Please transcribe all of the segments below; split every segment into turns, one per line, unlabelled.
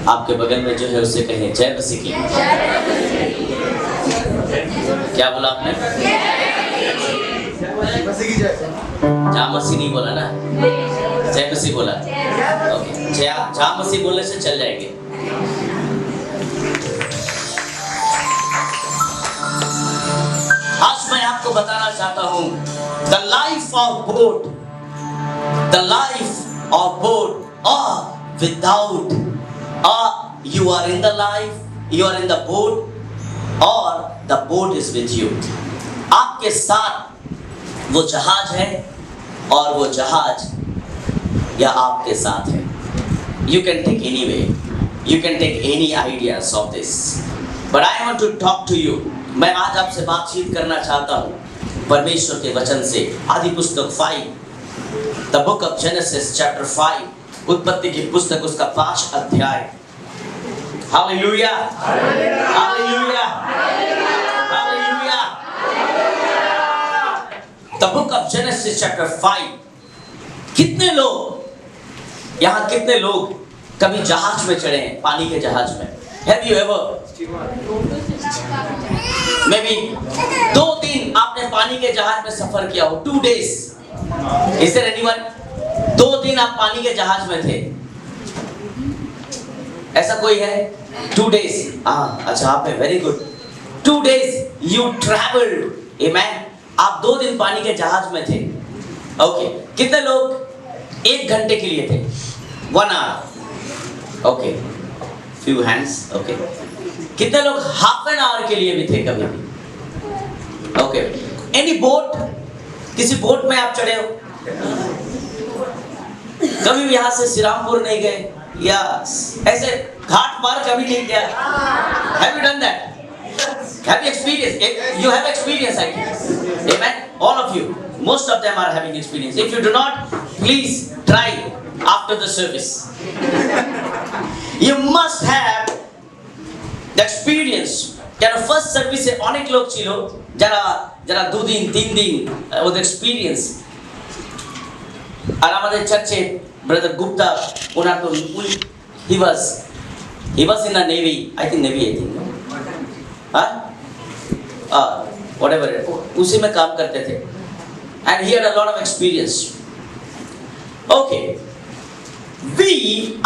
आपके बगल में जो है उससे कहें जय मसीह की। क्या बोला आपने? जय मसीह नहीं बोला ना, जय मसीह बोला। ओके, जय मसीह बोलने से चल जाएंगे। आज मैं आपको बताना चाहता हूं, the life of boat, the life of boat, or without, or you are in the life, you are in the boat, or the boat is with you. आपके साथ वो जहाज है और वो जहाज या आपके साथ है। You can take any way, you can take any ideas of this, but I want to talk to you. मैं आज आपसे बातचीत करना चाहता हूँ परमेश्वर के वचन से। आदि पुस्तक 5, The book of Genesis chapter 5, उत्पत्ति की पुस्तक उसका 5 अध्याय। Hallelujah, hallelujah, hallelujah. The book of Genesis chapter 5। कितने लोग कभी जहाज में चढ़े हैं, पानी के जहाज में? Have you ever? Maybe 2 दिन आपने पानी के जहाज में सफर किया हो, 2 days. Is there anyone? 2 दिन आप पानी के जहाज में थे, ऐसा कोई है? 2 days. अच्छा, आप है, very good. 2 days you traveled, amen. आप 2 दिन पानी के जहाज में थे। ओके, कितने लोग 1 घंटे के लिए थे? 1 hour. Okay, few hands. Okay, कितने लोग half an hour के लिए भी थे कभी भी? Okay, any boat? किसी बोट में आप चढ़े हो? कभी भी यहाँ से श्रीरामपुर नहीं गए या ऐसे घाट पार कभी नहीं किया? Have you done that? Have you experienced? You have experience, I think. Amen. All of you, most of them are having experience. If you do not, please try after the service. You must have the experience. যারা first সার্ভিসে অনেক লোক ছিল, যারা 2 দিন 3 দিন ওদের experience. আর আমাদের চার্চে ব্রাদার গুপ্তা, ওনার তো he was in the navy, I think whatever, उसी में काम करते थे, and he had a lot of experience. Okay, we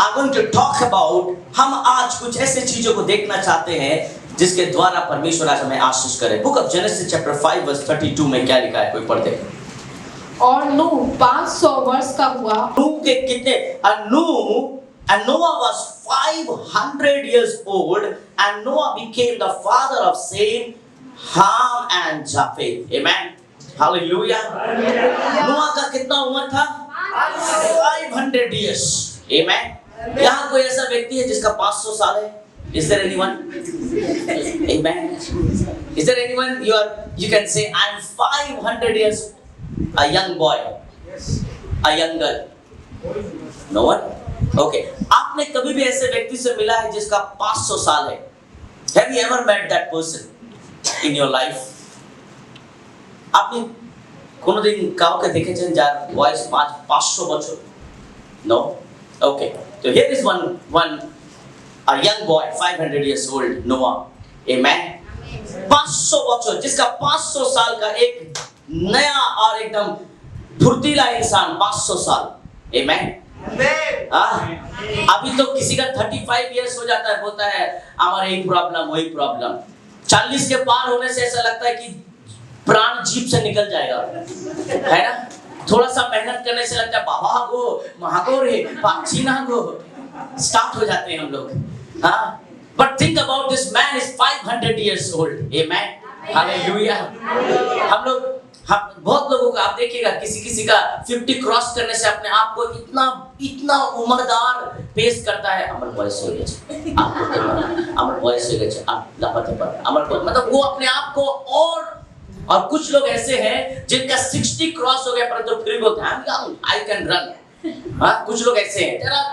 are going to talk about, हम आज कुछ ऐसे चीजों को देखना चाहते हैं जिसके द्वारा परमेश्वर आज हमें आशीष करे। Book of Genesis chapter 5 verse 32 में क्या लिखा है, कोई पढ़ दे।
और नूह 500 वर्ष का हुआ।
नूह के कितने? And Noah was 500 years old, and Noah became the father of Shem, Ham and Japheth. Amen. Hallelujah. नोआ का कितना उम्र था? 500 years. Amen. यहाँ कोई ऐसा व्यक्ति है जिसका 500 साल है? Is there anyone? Amen. Is there anyone? You can say, I'm 500 years, a young boy, a young girl. No one? Okay. आपने कभी भी ऐसे व्यक्ति से मिला है जिसका 500 साल है? Have you ever met that person in your life? आपने কোনোদিন কাউকে দেখেছেন যার বয়স 500 বছর? No? Okay. So here is one a young boy, 500 years old, Noah. Amen. 500 बच्चों, जिसका 500 साल का एक नया और एकदम फुर्तीला इंसान, 500 साल। Amen. अभी तो किसी का 35 years हो जाता है, बोलता है हमारा एक प्रॉब्लम, वही प्रॉब्लम। 40 के पार होने से ऐसा लगता है कि प्राण जीप से निकल जाएगा, है ना? थोड़ा सा मेहनत करने से लगता है बाबा को महागो रे पाचीना को स्टार्ट हो जाते हैं हम लोग। हाँ, but think about this man is 500 years old. Amen. Hallelujah. हम बहुत लोगों का आप देखिएगा, किसी का 50 क्रॉस करने से अपने आप को इतना उम्रदार पेश करता है। अमर बॉयस हो गया, आपको अमर बॉयस हो गया, आप लापता पर अमर बॉयस, मतलब वो अपने आप को और कुछ लोग ऐसे हैं जिनका 60 क्रॉस हो गया परंतु फिर भी बोलते हैं I can run. हाँ, कुछ लोग ऐसे हैं। There are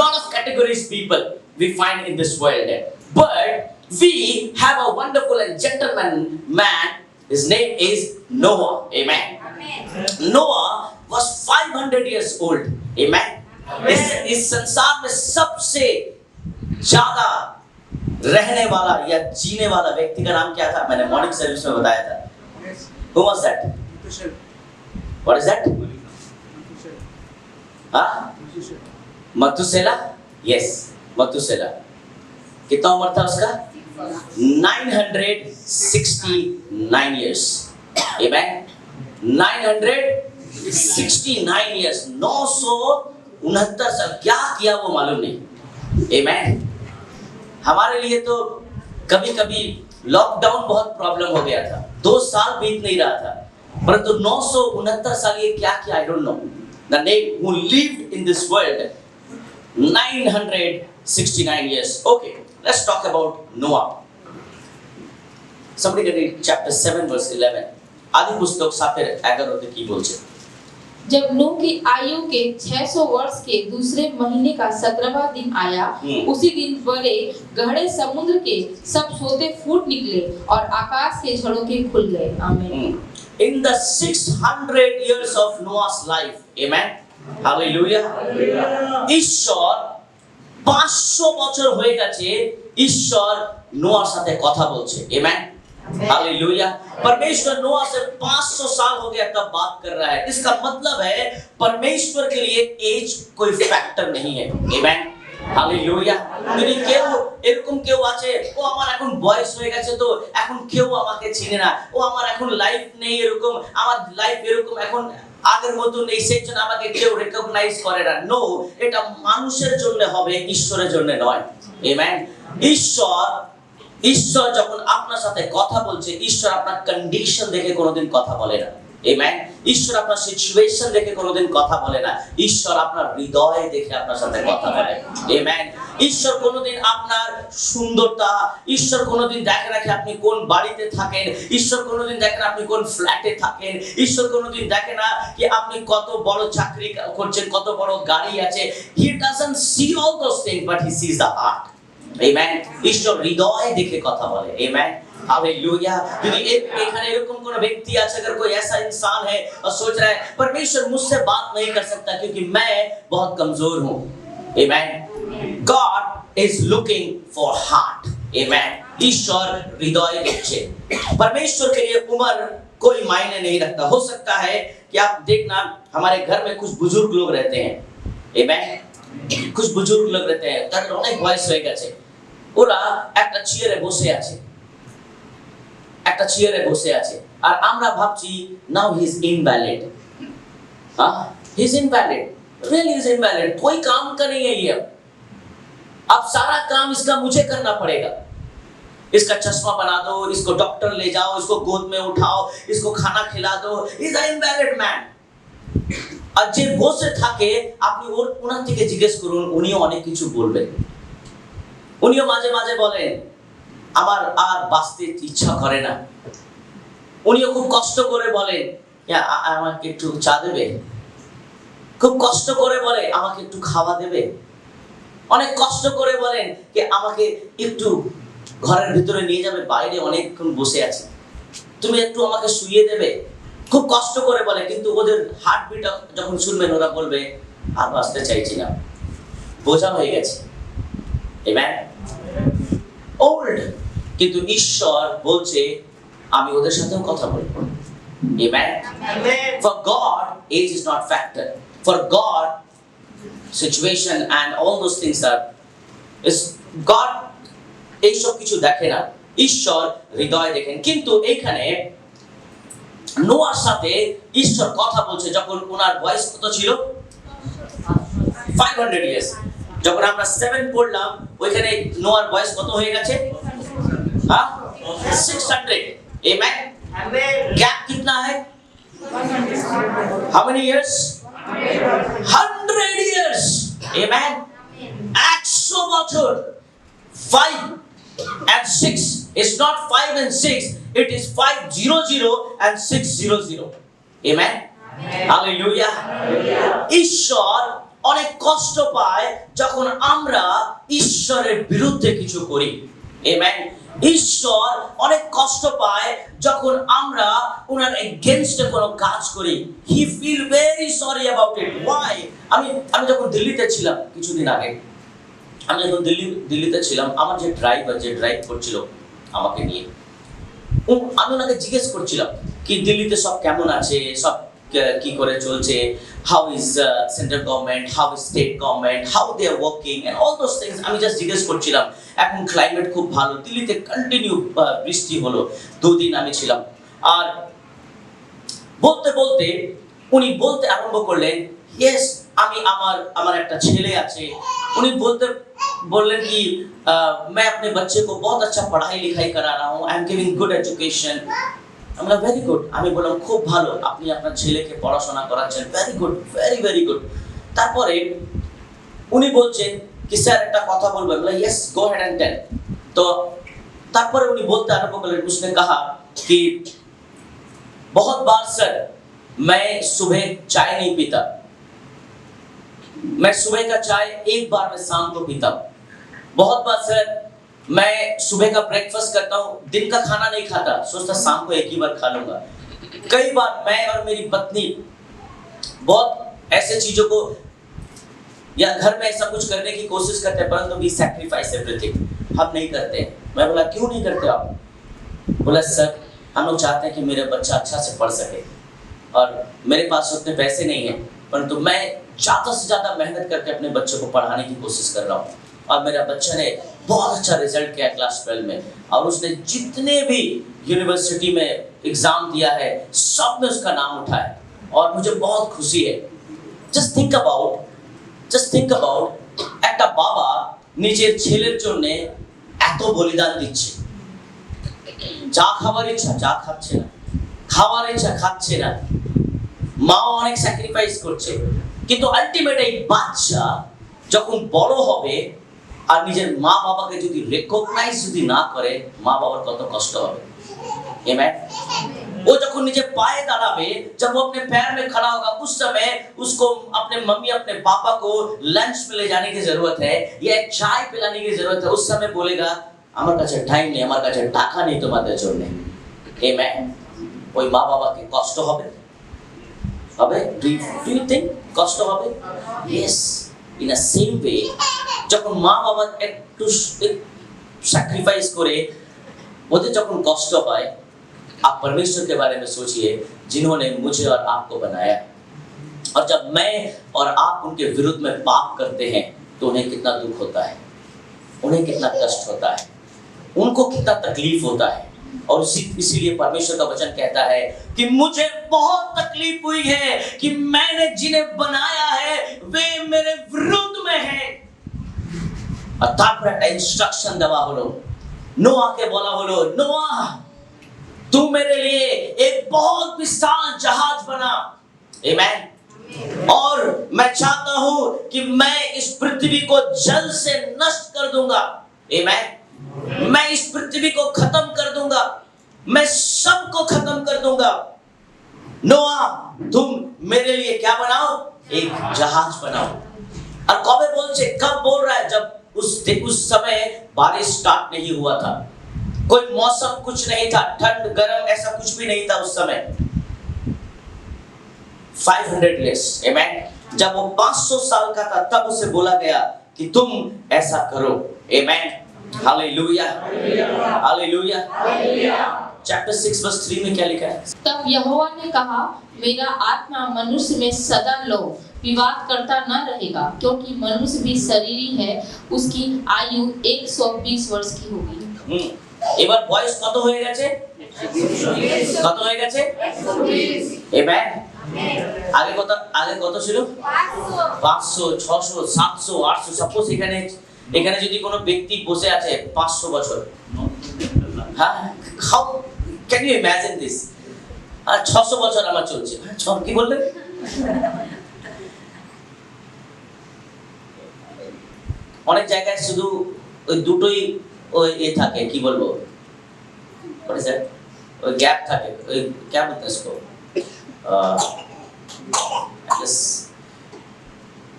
lot of categories people we find in this world, but we have a wonderful and gentleman man. His name is Noah. Amen. Noah was 500 years old. Amen. इस संसार में सबसे ज्यादा रहने वाला या जीने वाला व्यक्ति का नाम क्या था? मैंने मॉर्निंग सर्विस में बताया था। Who was that? What is that? हाँ? मथुसेला? Yes, मथुसेला। कितना उम्र था उसका? 969 years. Amen. 969 years. 969 साल क्या किया वो मालूम नहीं। Amen. हमारे लिए तो कभी कभी लॉकडाउन बहुत प्रॉब्लम हो गया था, 2 साल बीत नहीं रहा था, परंतु 969 साल ये क्या किया, I don't know. The name who lived in this world 969 years. Okay, let's talk about Noah. Somebody can read chapter 7 verse 11. आदि पुस्तक 7:11 তে কি বলছে?
जब नूह की आयु के 600 वर्ष के दूसरे महीने का 17वां दिन आया, उसी दिन बड़े गहरे समुद्र के सब सोते फूट निकले और आकाश के झरोखे खुल गए। आमीन।
In the 600 years of Noah's life, amen, hallelujah, ঈশ্বর 500 বছর হয়ে গেছে ঈশ্বর নোয়ার সাথে কথা বলছে। amen, hallelujah. परमेश्वर नोआ से 500 साल हो गया तब बात कर रहा है। इसका मतलब है परमेश्वर के लिए एज कोई फैक्टर नहीं है। आमेन, हालेलुया। যদি কেউ এরকম কেউ আছে, ও আমার এখন বয়স হয়ে গেছে তো এখন কেউ আমাকে চিনে না, ও আমার এখন লাইফ নেই, এরকম আমার লাইফ এরকম এখন আগের মতো নেই, সেই জন্য আমাকে কেউ রিকগনাইজ করে না। নো, এটা মানুষের জন্য হবে, ঈশ্বরের জন্য নয়। আমেন। ঈশ্বর যখন আপনার সাথে কথা বলছে, ঈশ্বর আপনার কন্ডিশন দেখে কোনোদিন কথা বলে না। আমেন। ঈশ্বর আপনার সিচুয়েশন দেখে কোনোদিন কথা বলে না, ঈশ্বর আপনার হৃদয় দেখে আপনার সাথে কথা বলে। আমেন। ঈশ্বর কোনোদিন আপনার সুন্দরতা, ঈশ্বর কোনোদিন দেখে না কি আপনি কোন বাড়িতে থাকেন, ঈশ্বর কোনোদিন দেখে না আপনি কোন ফ্ল্যাটে থাকেন, ঈশ্বর কোনোদিন দেখে না কি আপনি কত বড় চাকরি করছেন, কত বড় গাড়ি আছে। He doesn't see all those things, but he sees the heart. Amen. ঈশ্বর হৃদয় দেখে কথা বলে। Amen. हालेलुया। यदि एखाने एरकम कोन व्यक्ति আছে, अगर कोई ऐसा इंसान है और सोच रहा है परमेश्वर मुझसे बात नहीं कर सकता क्योंकि मैं बहुत कमजोर हूं। Amen. God is looking for heart. Amen. ঈশ্বর হৃদয় দেখছে। परमेश्वर के लिए उम्र कोई मायने नहीं रखता। हो सकता है कि आप देखना हमारे घर में कुछ बुजुर्ग लोग रहते हैं। Amen. कुछ बुजुर्ग लोग रहते हैं, তাদের অনেক বয়স হয়ে গেছে, ওরা একটা চেয়ারে বসে আছে, একটা চেয়ারে বসে আছে, আর আমরা ভাবছি নাও হি ইজ ইনভ্যালিড। हाँ, he is invalid, really is invalid, कोई काम का नहीं है ये। अब सारा काम इसका मुझे करना पड़ेगा। इसका चश्मा बना दो, इसको डॉक्टर ले जाओ, इसको गोद में उठाओ, इसको खाना खिला दो। Is a invalid man. আর যে বসে থাকে আপনি ওনার থেকে জিজ্ঞেস করুন, উনিও অনেক কিছু বলবেন। উনিও মাঝে মাঝে বলেন আমার আর বাঁচতে ইচ্ছা করে না। উনিও খুব কষ্ট করে বলেন আমাকে একটু চা দেবে, খুব কষ্ট করে বলে আমাকে একটু খাওয়া দেবে, অনেক কষ্ট করে বলেন যে আমাকে একটু ঘরের ভিতরে নিয়ে যাবে, বাইরে অনেকক্ষণ বসে আছি, তুমি একটু আমাকে শুইয়ে দেবে। খুব কষ্ট করে বলে, কিন্তু ওদের হার্টবিট যখন শুনবেন ওরা বলবে আর বাঁচতে চাইছি না, বোঝা হয়ে গেছে। আমেন। ওল্ড, কিন্তু ঈশ্বর বলছে আমি ওদের সাথেও কথা বলবো। Amen. For God age is not factor. For God situation and all those things is God এই সব কিছু দেখে না, ঈশ্বর হৃদয় দেখেন। কিন্তু এইখানে নোয়ার সাথে ঈশ্বর কথা বলছে যখন ওনার বয়স কত ছিল? 500 ইয়ার্স। যখন আমরা 7 পড়লাম ওইখানে নোয়ার বয়স কত হয়ে গেছে? हाँ 600। Amen. गैप कितना है? How many years? 100 years. Amen. 100 বছর। 5 and 6 is not 5 and 6, it is 500 and 600. Amen. Hallelujah. ঈশ্বর অনেক কষ্ট পায় যখন আমরা ঈশ্বরের বিরুদ্ধে কিছু করি। Amen. ঈশ্বর অনেক কষ্ট পায় যখন আমরা ওনার এগেইনস্টে কোনো কাজ করি। He feel very sorry about it. Why? আমি যখন দিল্লিতে ছিলাম কিছুদিন আগে, আমি যখন দিল্লিতে ছিলাম, আমার যে ড্রাইভ করছিল আমাকে নিয়ে, আমি ওনাকে জিজ্ঞেস করছিলাম কি দিল্লিতে সব কেমন আছে, সব কি করে চলছে, how is central government, how is state government, how they are working and all those things. আমি জাস্ট জিজ্ঞেস করছিলাম। এখন ক্লাইমেট খুব ভালো, দিল্লিতে কন্টিনিউ বৃষ্টি হলো, 2 দিন আমি ছিলাম। আর বলতে বলতে উনি বলতে আরম্ভ করলেন, ইয়েস আমি আমার একটা ছেলে আছে। উনি बोललें कि मैं अपने बच्चे को बहुत अच्छा पढ़ाई लिखाई करा रहा हूँ, I am giving good education. আমরা ভেরি গুড। আমি বললাম খুব ভালো, আপনি আপনার ছেলেকে পড়াশোনা করাচ্ছেন, ভেরি গুড, ভেরি গুড। তারপরে উনি বলছেন কি স্যার একটা কথা বলবো। বললাম yes go ahead and tell. तो তারপরে উনি বলতে আরম্ভ করলেন, उसने कहा कि बहुत बार सर मैं सुबह चाय नहीं पीता, मैं सुबह का चाय एक बार मैं शाम को पीता हूँ। बहुत बार सर मैं सुबह का ब्रेकफास्ट करता हूँ, दिन का खाना नहीं खाता, सोचता शाम को एक ही बार खा लूंगा। कई बार मैं और मेरी पत्नी बहुत ऐसे चीजों को या घर में ऐसा कुछ करने की कोशिश करते हैं, परंतु वी सैक्रिफाइस एवरीथिंग, हम नहीं करते। मैं बोला क्यों नहीं करते आप? बोला सर हम लोग चाहते हैं कि मेरा बच्चा अच्छा से पढ़ सके और मेरे पास उतने पैसे नहीं है, परंतु मैं ज़्यादा से ज़्यादा मेहनत करके अपने बच्चों को पढ़ाने की कोशिश कर रहा हूँ। और मेरा बच्चा ने बहुत अच्छा रिजल्ट किया क्लास 12 में, और उसने जितने भी यूनिवर्सिटी में एग्जाम दिया है सब में उसका नाम उठा है, और मुझे बहुत खुशी है। জাস্ট থিঙ্ক অ্যাবাউট একটা বাবা নিজের ছেলের জন্য এত বলিদান দিচ্ছে। যা খাবার ইচ্ছা যা খাচ্ছে না, খাওয়ার ইচ্ছা খাচ্ছে না, মাও অনেক স্যাক্রিফাইস করছে, কিন্তু আলটিমেট এই বাচ্চা যখন বড় হবে আর নিজের মা বাবাকে যদি রেকগনাইজ যদি না করে, মা বাবার কত কষ্ট হবে। आमेन। वो जब नीचे पाए दाड़ावे, जब वो अपने पैर में खड़ा होगा, उस समय उसको अपने मम्मी अपने पापा को लंच पे ले जाने की जरूरत है या चाय पिलाने की जरूरत है। उस समय बोलेगा আমার কাছে টাইম নেই, আমার কাছে টাকা নেই তোমাদের জন্য। आमेन। ওই মা বাবাকে কষ্ট হবে হবে? ডু ইউ থিংক কষ্ট হবে? यस। इन अ सेम वे যখন মা বাবা একটু স্যাক্রিফাইস করে ওদের যখন কষ্ট হয়, आप परमेश्वर के बारे में सोचिए जिन्होंने मुझे और आपको बनाया, और जब मैं और आप उनके विरुद्ध में पाप करते हैं तो उन्हें कितना दुख होता है, उन्हें कितना कष्ट होता है, उनको कितना तकलीफ होता है। और इसीलिए परमेश्वर का वचन कहता है कि मुझे बहुत तकलीफ हुई है कि मैंने जिन्हें बनाया है वे मेरे विरुद्ध में है। और तारपर একটা ইনস্ট্রাকশন দেওয়া হলো, নোয়াকে বলা হলো, নোয়া तू मेरे लिए एक बहुत विशाल जहाज बना। आमेन। और मैं चाहता हूं कि मैं इस पृथ्वी को जल से नष्ट कर दूंगा। आमेन। मैं इस पृथ्वी को खत्म कर दूंगा, मैं सबको खत्म कर दूंगा। नोआ तुम मेरे लिए क्या बनाओ? एक जहाज बनाओ। और कब बोल रहा है? जब उस समय बारिश स्टार्ट नहीं हुआ था, कोई मौसम कुछ नहीं था, ठंड गर्म ऐसा कुछ भी नहीं था उस समय। 500 years। आमेन। जब वो 500 साल का था तब उसे बोला गया कि तुम ऐसा करो। Amen. Hallelujah, hallelujah. Chapter 6 verse 3 में क्या लिखा है?
तब यहोवा ने कहा, मेरा आत्मा मनुष्य में सदा लो विवाद करता न रहेगा, क्योंकि मनुष्य भी शरीरी है, उसकी आयु 120 वर्ष की होगी।
এবার বয়স কত হয়ে গেছে? 120। কত হয়ে গেছে? 120। আমেন। আগে কত ছিল? 500, 600, 700, 800। সাপোজ এখানে যদি কোনো ব্যক্তি বসে আছে 500 বছর, হ্যাঁ, how can you imagine this? আর 600 বছর আমার চলছে। কি বললেন? অনেক জায়গায় শুধু ওই দুটোই ওই থাকে, কি বলবো, ওই গ্যাপ থাকে, ওই क्या बोलते हैं इसको,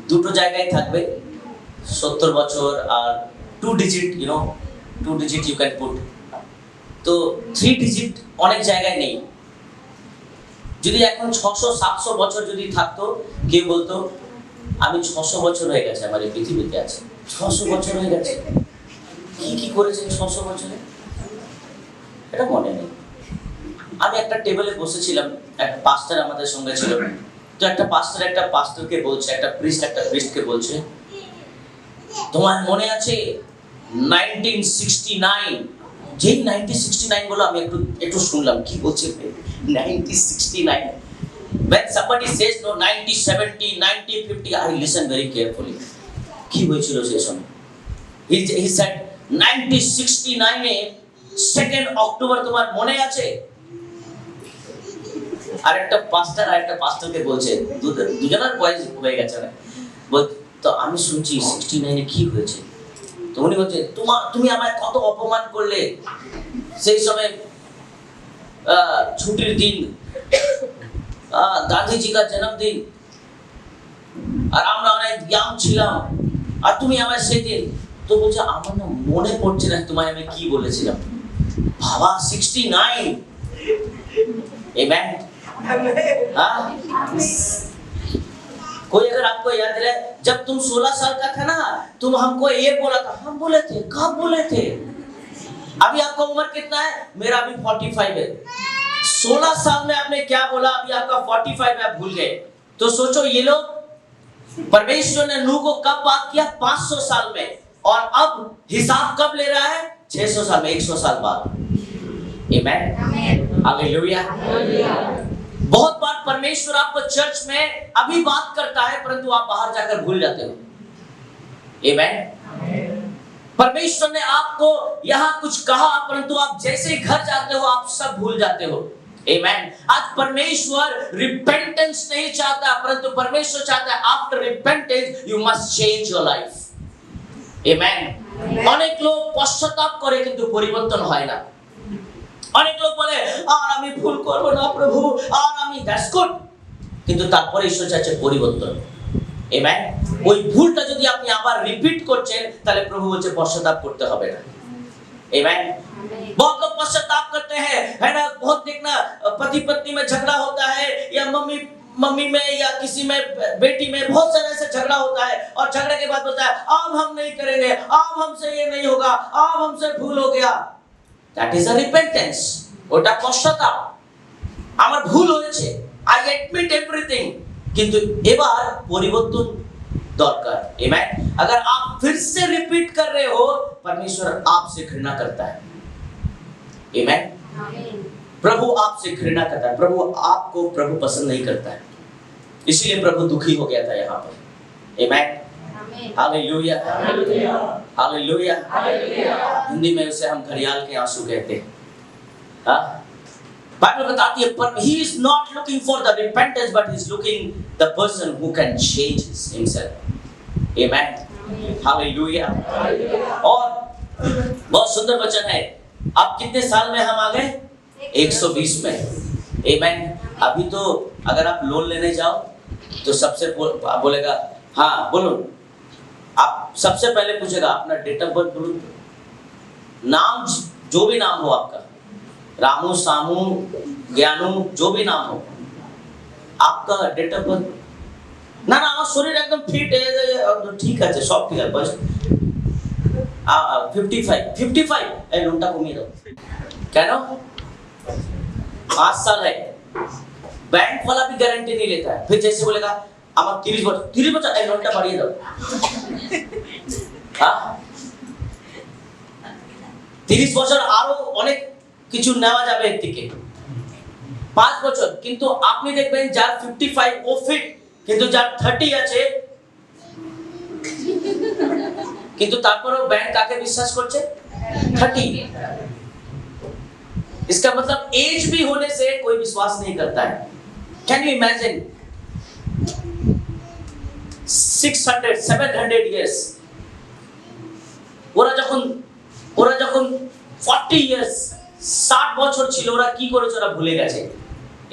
দুটো জায়গায় থাকবে 70 বছর আর 2 digit, you know 2 digit you can put. তো 3 ডিজিট অনেক জায়গায় নেই। যদি এখন 600-700 বছর যদি থাকতো, কেউ বলতো আমি 600 বছর হয়ে গেছে আমার এই পৃথিবীতে আছে, 600 বছর হয়ে গেছে, কি কি করেছেন 600 বছরে এটা মনে নেই। আমি একটা টেবিলে বসেছিলাম, একটা পাস্টার আমাদের সঙ্গে ছিল, তো একটা পাস্টারকে বলছে, একটা প্রিস্টকে বলছে, তোমার মনে আছে 1969? যেই 1969 বলো আমি একটু শুনলাম কি বলছে 1969। When somebody says no 1970 1950 I listen very carefully. কি হয়েছিল সেই সময়? He said 1969 A 2nd October তোমার মনে আছে? আর একটা পাস্টারকে বলছে, দুজনের বয়স হয়ে গেছে না, তো আমি শুনছি 69 এ কি হয়েছে? তো উনি বলছে, তুমি আমায় কত অপমান করলে, সেই সময় ছুটির দিন, গান্ধীজি का जन्मदिन, আর আমরা অনেক ইয়াং ছিলাম, আর তুমি আমায় সেদিন, তো বলছে আমার না মনে পড়ছে না তোমায় আমি কি বলেছিলাম। বাবা 69, Amen. हाँ? कोई अगर आपको याद रहे, जब तुम 16 साल का था ना, तुम हमको ये बोला था, हम बोले थे, कब बोले थे? अभी आपका उम्र कितना है? मेरा अभी 45 है। 16 साल में आपने क्या बोला, अभी आपका 45 है, आप भूल गए। तो सोचो ये लोग, परमेश्वर ने नूह को कब बात किया? 500 साल में, और अब हिसाब कब ले रहा है? 600 साल में, 100 साल बाद। Amen. हालेलुया। बहुत बार परमेश्वर आपको चर्च में अभी बात करता है, परंतु आप बाहर जाकर भूल जाते हो। Amen. परमेश्वर ने आपको यहाँ कुछ कहा, परंतु आप जैसे ही घर जाते हो आप सब भूल जाते हो। Amen. आज परमेश्वर रिपेंटेंस नहीं चाहता, परंतु परमेश्वर चाहता है after repentance you must change your life. Amen. অনেক লোক পশ্চাতাপ করে কিন্তু পরিবর্তন হয় না। অনেক লোক বলে আর আমি ভুল করব না প্রভু, আর আমি, দ্যাটস গুড, কিন্তু তারপরে ঈশ্বর চাইছে পরিবর্তন। আমেন। ওই ভুলটা যদি আপনি আবার রিপিট করছেন, তাহলে প্রভু বলছে পশ্চাতাপ করতে হবে না। आमेन। बहुत लोग पश्चाताप करते हैं, है ना, बहुत देखना पति पत्नी में झगड़ा होता है, या मम्मी में, या किसी में, बेटी में, बहुत सारे ऐसे झगड़ा होता है, और झगड़े के बाद बोलता है अब हम नहीं करेंगे, अब हमसे ये नहीं होगा, अब हमसे भूल हो गया। That is a repentance. ওটা পশ্চাতাপ, আমার ভুল হয়েছে, I admit everything, কিন্তু এবার পরিবর্তন दरकार। आमेन। अगर आप फिर से रिपीट कर रहे हो, परमेश्वर आपसे घृणा करता है। आमेन। प्रभु आपसे घृणा करता है, प्रभु आपको प्रभु पसंद नहीं करता है, इसलिए प्रभु दुखी हो गया था यहाँ पर। आमेन। Hallelujah, hallelujah. हिंदी में उसे हम घड़ियाल के आंसू कहते हैं। बाइबल बताती है, पर he is not looking for the repentance, but he is looking the person who can change himself। Amen। Hallelujah. और बहुत सुंदर वचन है। अब कितने साल में हम आ गए? 120 में। Amen। अभी तो अगर आप लोन लेने जाओ तो सबसे बोलेगा, हाँ बोलो, आप सबसे पहले पूछेगा अपना डेट ऑफ बर्थ बोलो, नाम, जो भी नाम हो आपका, रामू, सामू, ज्ञानू, जो भी नाम हो, आपका डेट ऑफ बर्थ। ना ना আমার শরীর একদম ফিট, ঠিক আছে, সব ঠিক আছে, বয়স 55 এই লোনটা কমিয়ে দাও। কেন? 5 साल है, बैंक वाला भी गारंटी नहीं लेता है। फिर जैसे बोलेगा আমার 30 বছর এই লোনটা বাড়িয়ে দাও। হ্যাঁ, 30 বছর আরো অনেক কিছু নেওয়া যাবে এর থেকে। 5 বছর, কিন্তু আপনি দেখবেন যার 55 ও ফিট, কিন্তু যার 30 আছে, কিন্তু তারপরেও ব্যাংক কাকে বিশ্বাস করছে? 30। इसका मतलब एज भी होने से कोई विश्वास नहीं करता है। कैन यू इमेजिन 600 700 years, ওরা যখন 40 years 60 বছর ছিল, ওরা কি করেছে ওরা ভুলে গেছে।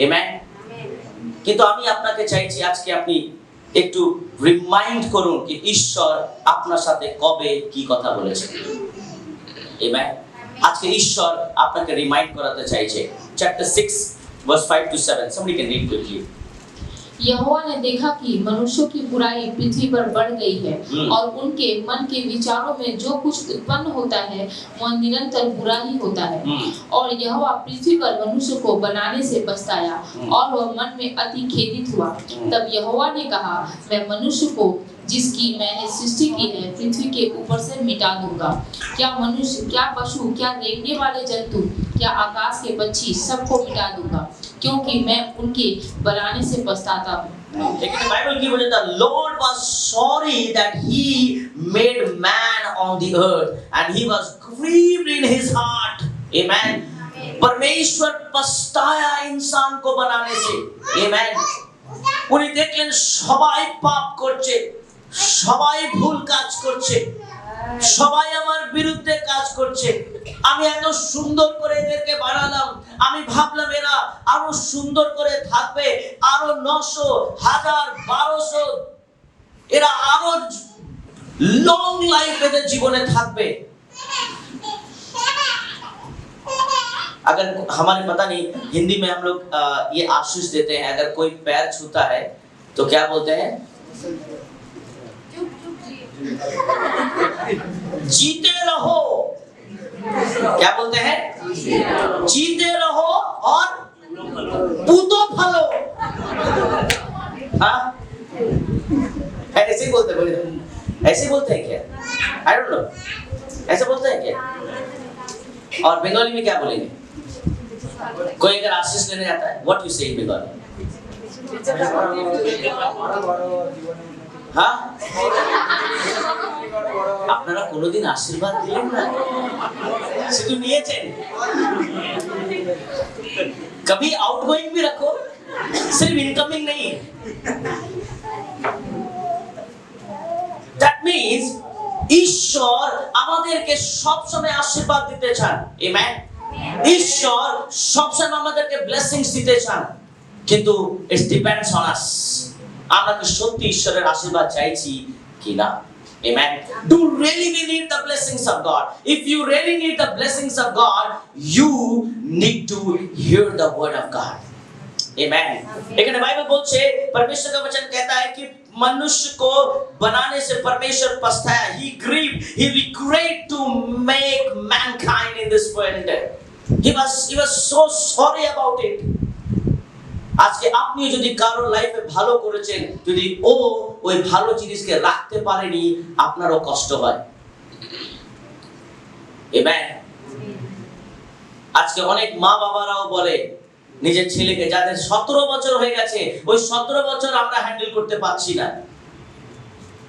আমেন। কিন্তু আমি আপনাকে চাইছি আজকে আপনি একটু রিমাইন্ড করুন যে ঈশ্বর আপনার সাথে কবে কি কথা বলেছে। আমেন। আজকে ঈশ্বর আপনাকে রিমাইন্ড করাতে চাইছে। Chapter 6 verse 5 to 7, somebody can read quickly।
यहोवा ने देखा कि मनुष्यों की बुराई पृथ्वी पर बढ़ गई है और उनके मन के विचारों में जो कुछ उत्पन्न होता है वह निरंतर बुरा ही होता है। और यहोवा पृथ्वी पर मनुष्य को बनाने से पछताया और वह मन में अति खेदित हुआ। तब यहोवा ने कहा, मैं मनुष्य को जिसकी मैंने सृष्टि की है पृथ्वी के ऊपर से मिटा दूंगा। क्या मनुष्य, क्या पशु, क्या रेंगने वाले जंतु, क्या आकाश के पक्षी, सबको मिटा दूंगा, क्योंकि मैं उनके बनाने से पछताता हूँ।
लेकिन बाइबल की वजह से Lord was sorry that he made man on the earth and he was grieved in his heart. Amen. परमेश्वर पछताया इंसान को बनाने से। Amen. उन्हें देखलें সবাই পাপ করছে, সবাই ভুল কাজ করছে, সবাই আমার বিরুদ্ধে কাজ করছে। আমি এত সুন্দর করে এদেরকে বানালাম, আমি ভাবলাম এরা আরো সুন্দর করে থাকবে, আরো 900, 1000, 1200 এরা আরো লং লাইফ এদের জীবনে থাকবে। अगर हमारे पता नहीं हिंदी में हम लोग ये आशीष देते हैं, अगर कोई पैर छूता है तो क्या बोलते हैं? जीते रहो। क्या बोलते हैं? जीते रहो और पूतो फलो। हाँ, ऐसे ही बोलते हैं, ऐसे ही बोलते हैं क्या? I don't know, ऐसे बोलते हैं क्या? और बंगाली में क्या बोलेंगे? कोई अगर आशीष लेने जाता है, what you say in Bengali? हाँ, আপনারা কোনোদিন আশীর্বাদ দিলেন না, শুধু নিয়েছেন। कभी आउटगोइंग भी रखो, सिर्फ इनकमिंग नहीं। That means ঈশ্বর আমাদেরকে সব সময় আশীর্বাদ দিতে চান। আমেন। ঈশ্বর সব সময় আমাদেরকে ব্লেসিংস দিতে চান, কিন্তু it depends on us, আমরা কি সত্যি ঈশ্বরের আশীর্বাদ চাইছি কিনা। Amen. Do really we need the blessings of God? If you really need the blessings of God, you need to hear the word of God. Amen. लेकिन बाइबल बोलছে, परमेश्वर का वचन कहता है कि मनुष्य को बनाने से परमेश्वर पछताया। He grieved, he regretted to make mankind in this world. He was so sorry about it. আজকে আপনি যদি কারো লাইফে ভালো করেছেন, যদি ও ওই ভালো জিনিসকে রাখতে পারেনি, আপনারও কষ্ট হয়। আমেন। আজকে অনেক মা বাবারাও বলে নিজের ছেলেকে, যাদের 17 বছর হয়ে গেছে, ওই 17 বছর আমরা হ্যান্ডেল করতে পারছি না।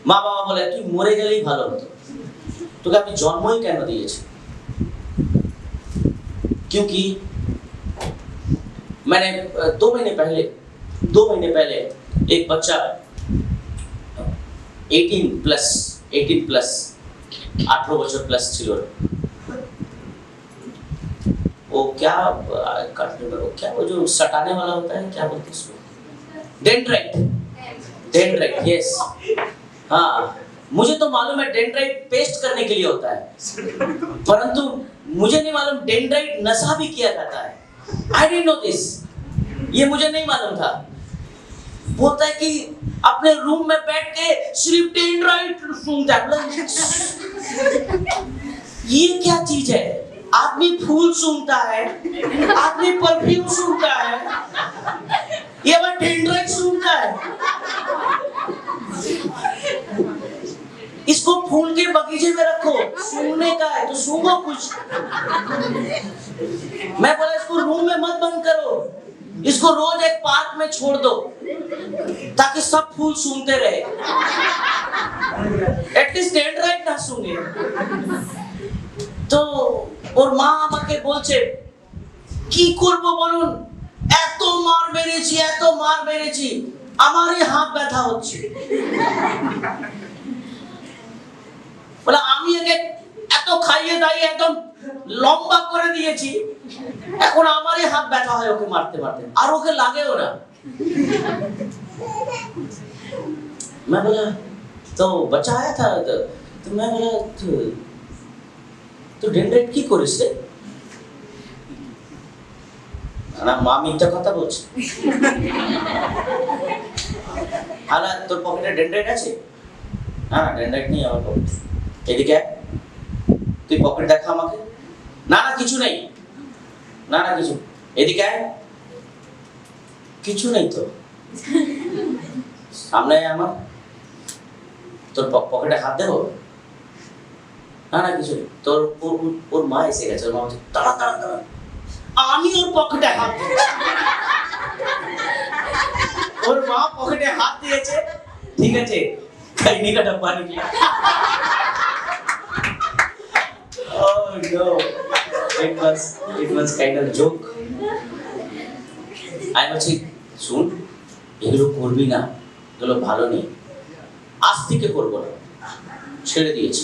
মা বাবা বলে তুই মরে গেলেই ভালো হতো, তোকে আমি জন্মই কেন দিয়েছি। क्योंकि मैंने 2 महीने पहले एक बच्चा 18 प्लस 18 বছর প্লাস ছিল। वो क्या वो जो सटाने वाला होता है, क्या बोलते हैं उसको? Dendrite, yes. हाँ, मुझे तो मालूम है डेंड्राइट पेस्ट करने के लिए होता है, परंतु मुझे नहीं मालूम डेंड्राइट नशा भी किया जाता है। I didn't know this, ये मुझे नहीं मालूम था। बोलता है कि अपने रूम में बैठ के सिर्फ डेंड्राइट सूंघता है। ये क्या चीज है? आदमी फूल सूंघता है, आदमी परफ्यूम सूंघता है, ये बार डेंड्राइट सूंघता है। इसको फूल के बगीचे में रखो, सूंघने का है तो सूंघो कुछ। मैं बोला इसको रूम में मत बंद करो, इसको रोज एक पार्क में छोड़ दो ताकि सब फूल सूंघते रहे, एटलिस्ट डेंड्राइट ना सूंघे। तो ওর মা আমাকে বলছে কি করব বলুন, এত মার মেরেছি আমারই হাত ব্যথা হচ্ছে। বলে আমি একে এত খাইয়ে দাইয়ে একদম লম্বা করে দিয়েছি, এখন আমারই হাত ব্যথা হয় ওকে মারতে আর ওকে লাগেও না। मैं बोला तो बच्चा आया था, तो मैं बोला तो डेंड्राइट কি করিস রে? না মা মিথ্যা কথা বলছে। আলা তোর পকেটে ডেন্ড্রাইট আছে? না ডেন্ড্রাইট নেই আমার পকেটে। এদিকে আয়। তুই পকেট দেখা আমাকে। না না কিছু নেই, না না কিছু। এদিকে আয়। কিছু নেই তো। সামনে আয় আমার। তোর পকেটে হাত দেবো? না না কিছু নেই। তোর ওর মা এসে গেছে, ওর মা বলছে তাড়া তাড়া তাড়া। আমি ওর পকেটে হাত দিয়েছি। ওর মা পকেটে হাত দিয়েছে, ঠিক আছে, खैनी का डब्बा निकला। Oh no, it was kind of joke. আমি বলছি শুন, এগুলো করবি না, এগুলো ভালো নেই, আজ থেকে করবো না, ছেড়ে দিয়েছি।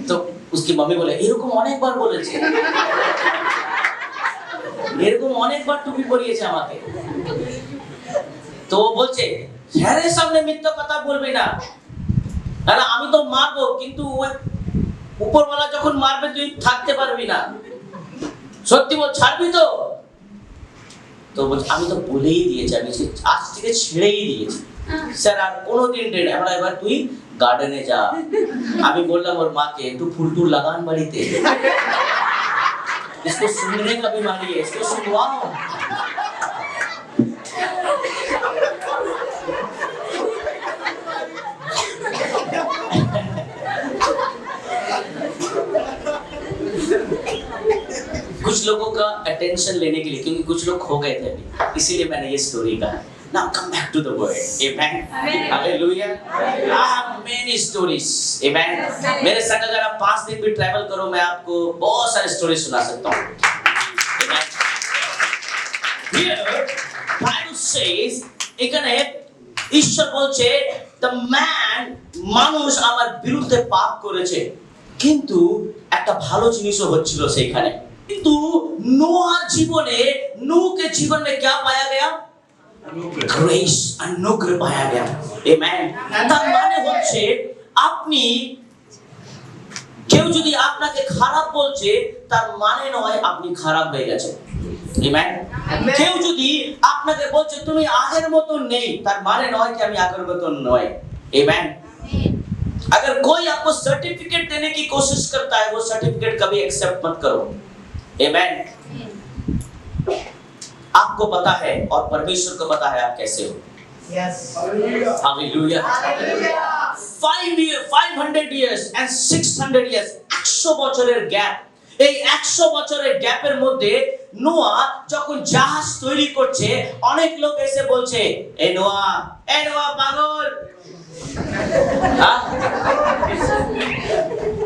তো उसकी मम्मी बोले এরকম অনেকবার বলেছে, এরকম অনেকবার টুপি পরিয়েছে আমাকে। তো বলছে স্যারের সামনে মিথ্যা কথা বলবি না, না আমি তো মারবো, কিন্তু ওই উপরওয়ালা যখন মারবে তুই থাকতে পারবি না, সত্যি বল ছাড়বি তো? তো বলছে আমি তো বলেই দিয়েছি, আমি আজ থেকে ছেড়েই দিয়েছি স্যার, আর কোনোদিন ডেট। এবার তুই গার্ডেনে যা। আমি বললাম ওর মাকে একটু ফুল টুল লাগান বাড়িতে, इसको सुनने का बीमारी है, इसको सुनवाओ। कुछ लोगों का अटेंशन लेने के लिए, क्योंकि कुछ लोग खो गए थे अभी, इसीलिए मैंने ये स्टोरी कहा। Now come back to the word. Amen. Hallelujah. I have many stories. Amen. मेरे संग अगर आप 5 दिन भी ट्रैवल करो, मैं आपको बहुत सारे स्टोरी सुना सकता हूँ। Amen. Here, Bible says, এখানে ঈশ্বর বলছে, the man, মানুষ আমার বিরুদ্ধে পাপ করেছে, কিন্তু একটা ভালো জিনিসও হচ্ছিল সেইখানে। কিন্তু নোয়ার জীবনে, नूह के जीवन में क्या पाया गया? গ্রেস, অনুগ্রহ পাওয়া গেল। আমেন। তার মানে হচ্ছে আপনি, কেউ যদি আপনাকে খারাপ বলছে তার মানে নয় আপনি খারাপ হয়ে গেছেন। আমেন। কেউ যদি আপনাকে বলছে তুমি আগের মতো নেই, তার মানে নয় कि আমি আগের মতো নয়। আমেন। अगर कोई आपको सर्टिफिकेट देने की कोशिश करता है, वो सर्टिफिकेट कभी एक्सेप्ट मत करो। आमेन। आपको पता है और परमेश्वर को पता है आप कैसे हो।
Yes.
Hallelujah. 500 years and 600 years, 100 বছরের গ্যাপ। এই 100 বছরের গ্যাপের মধ্যে নোয়া যখন জাহাজ তৈরি করছে, অনেক লোক এসে বলছে এ নোয়া পাগল,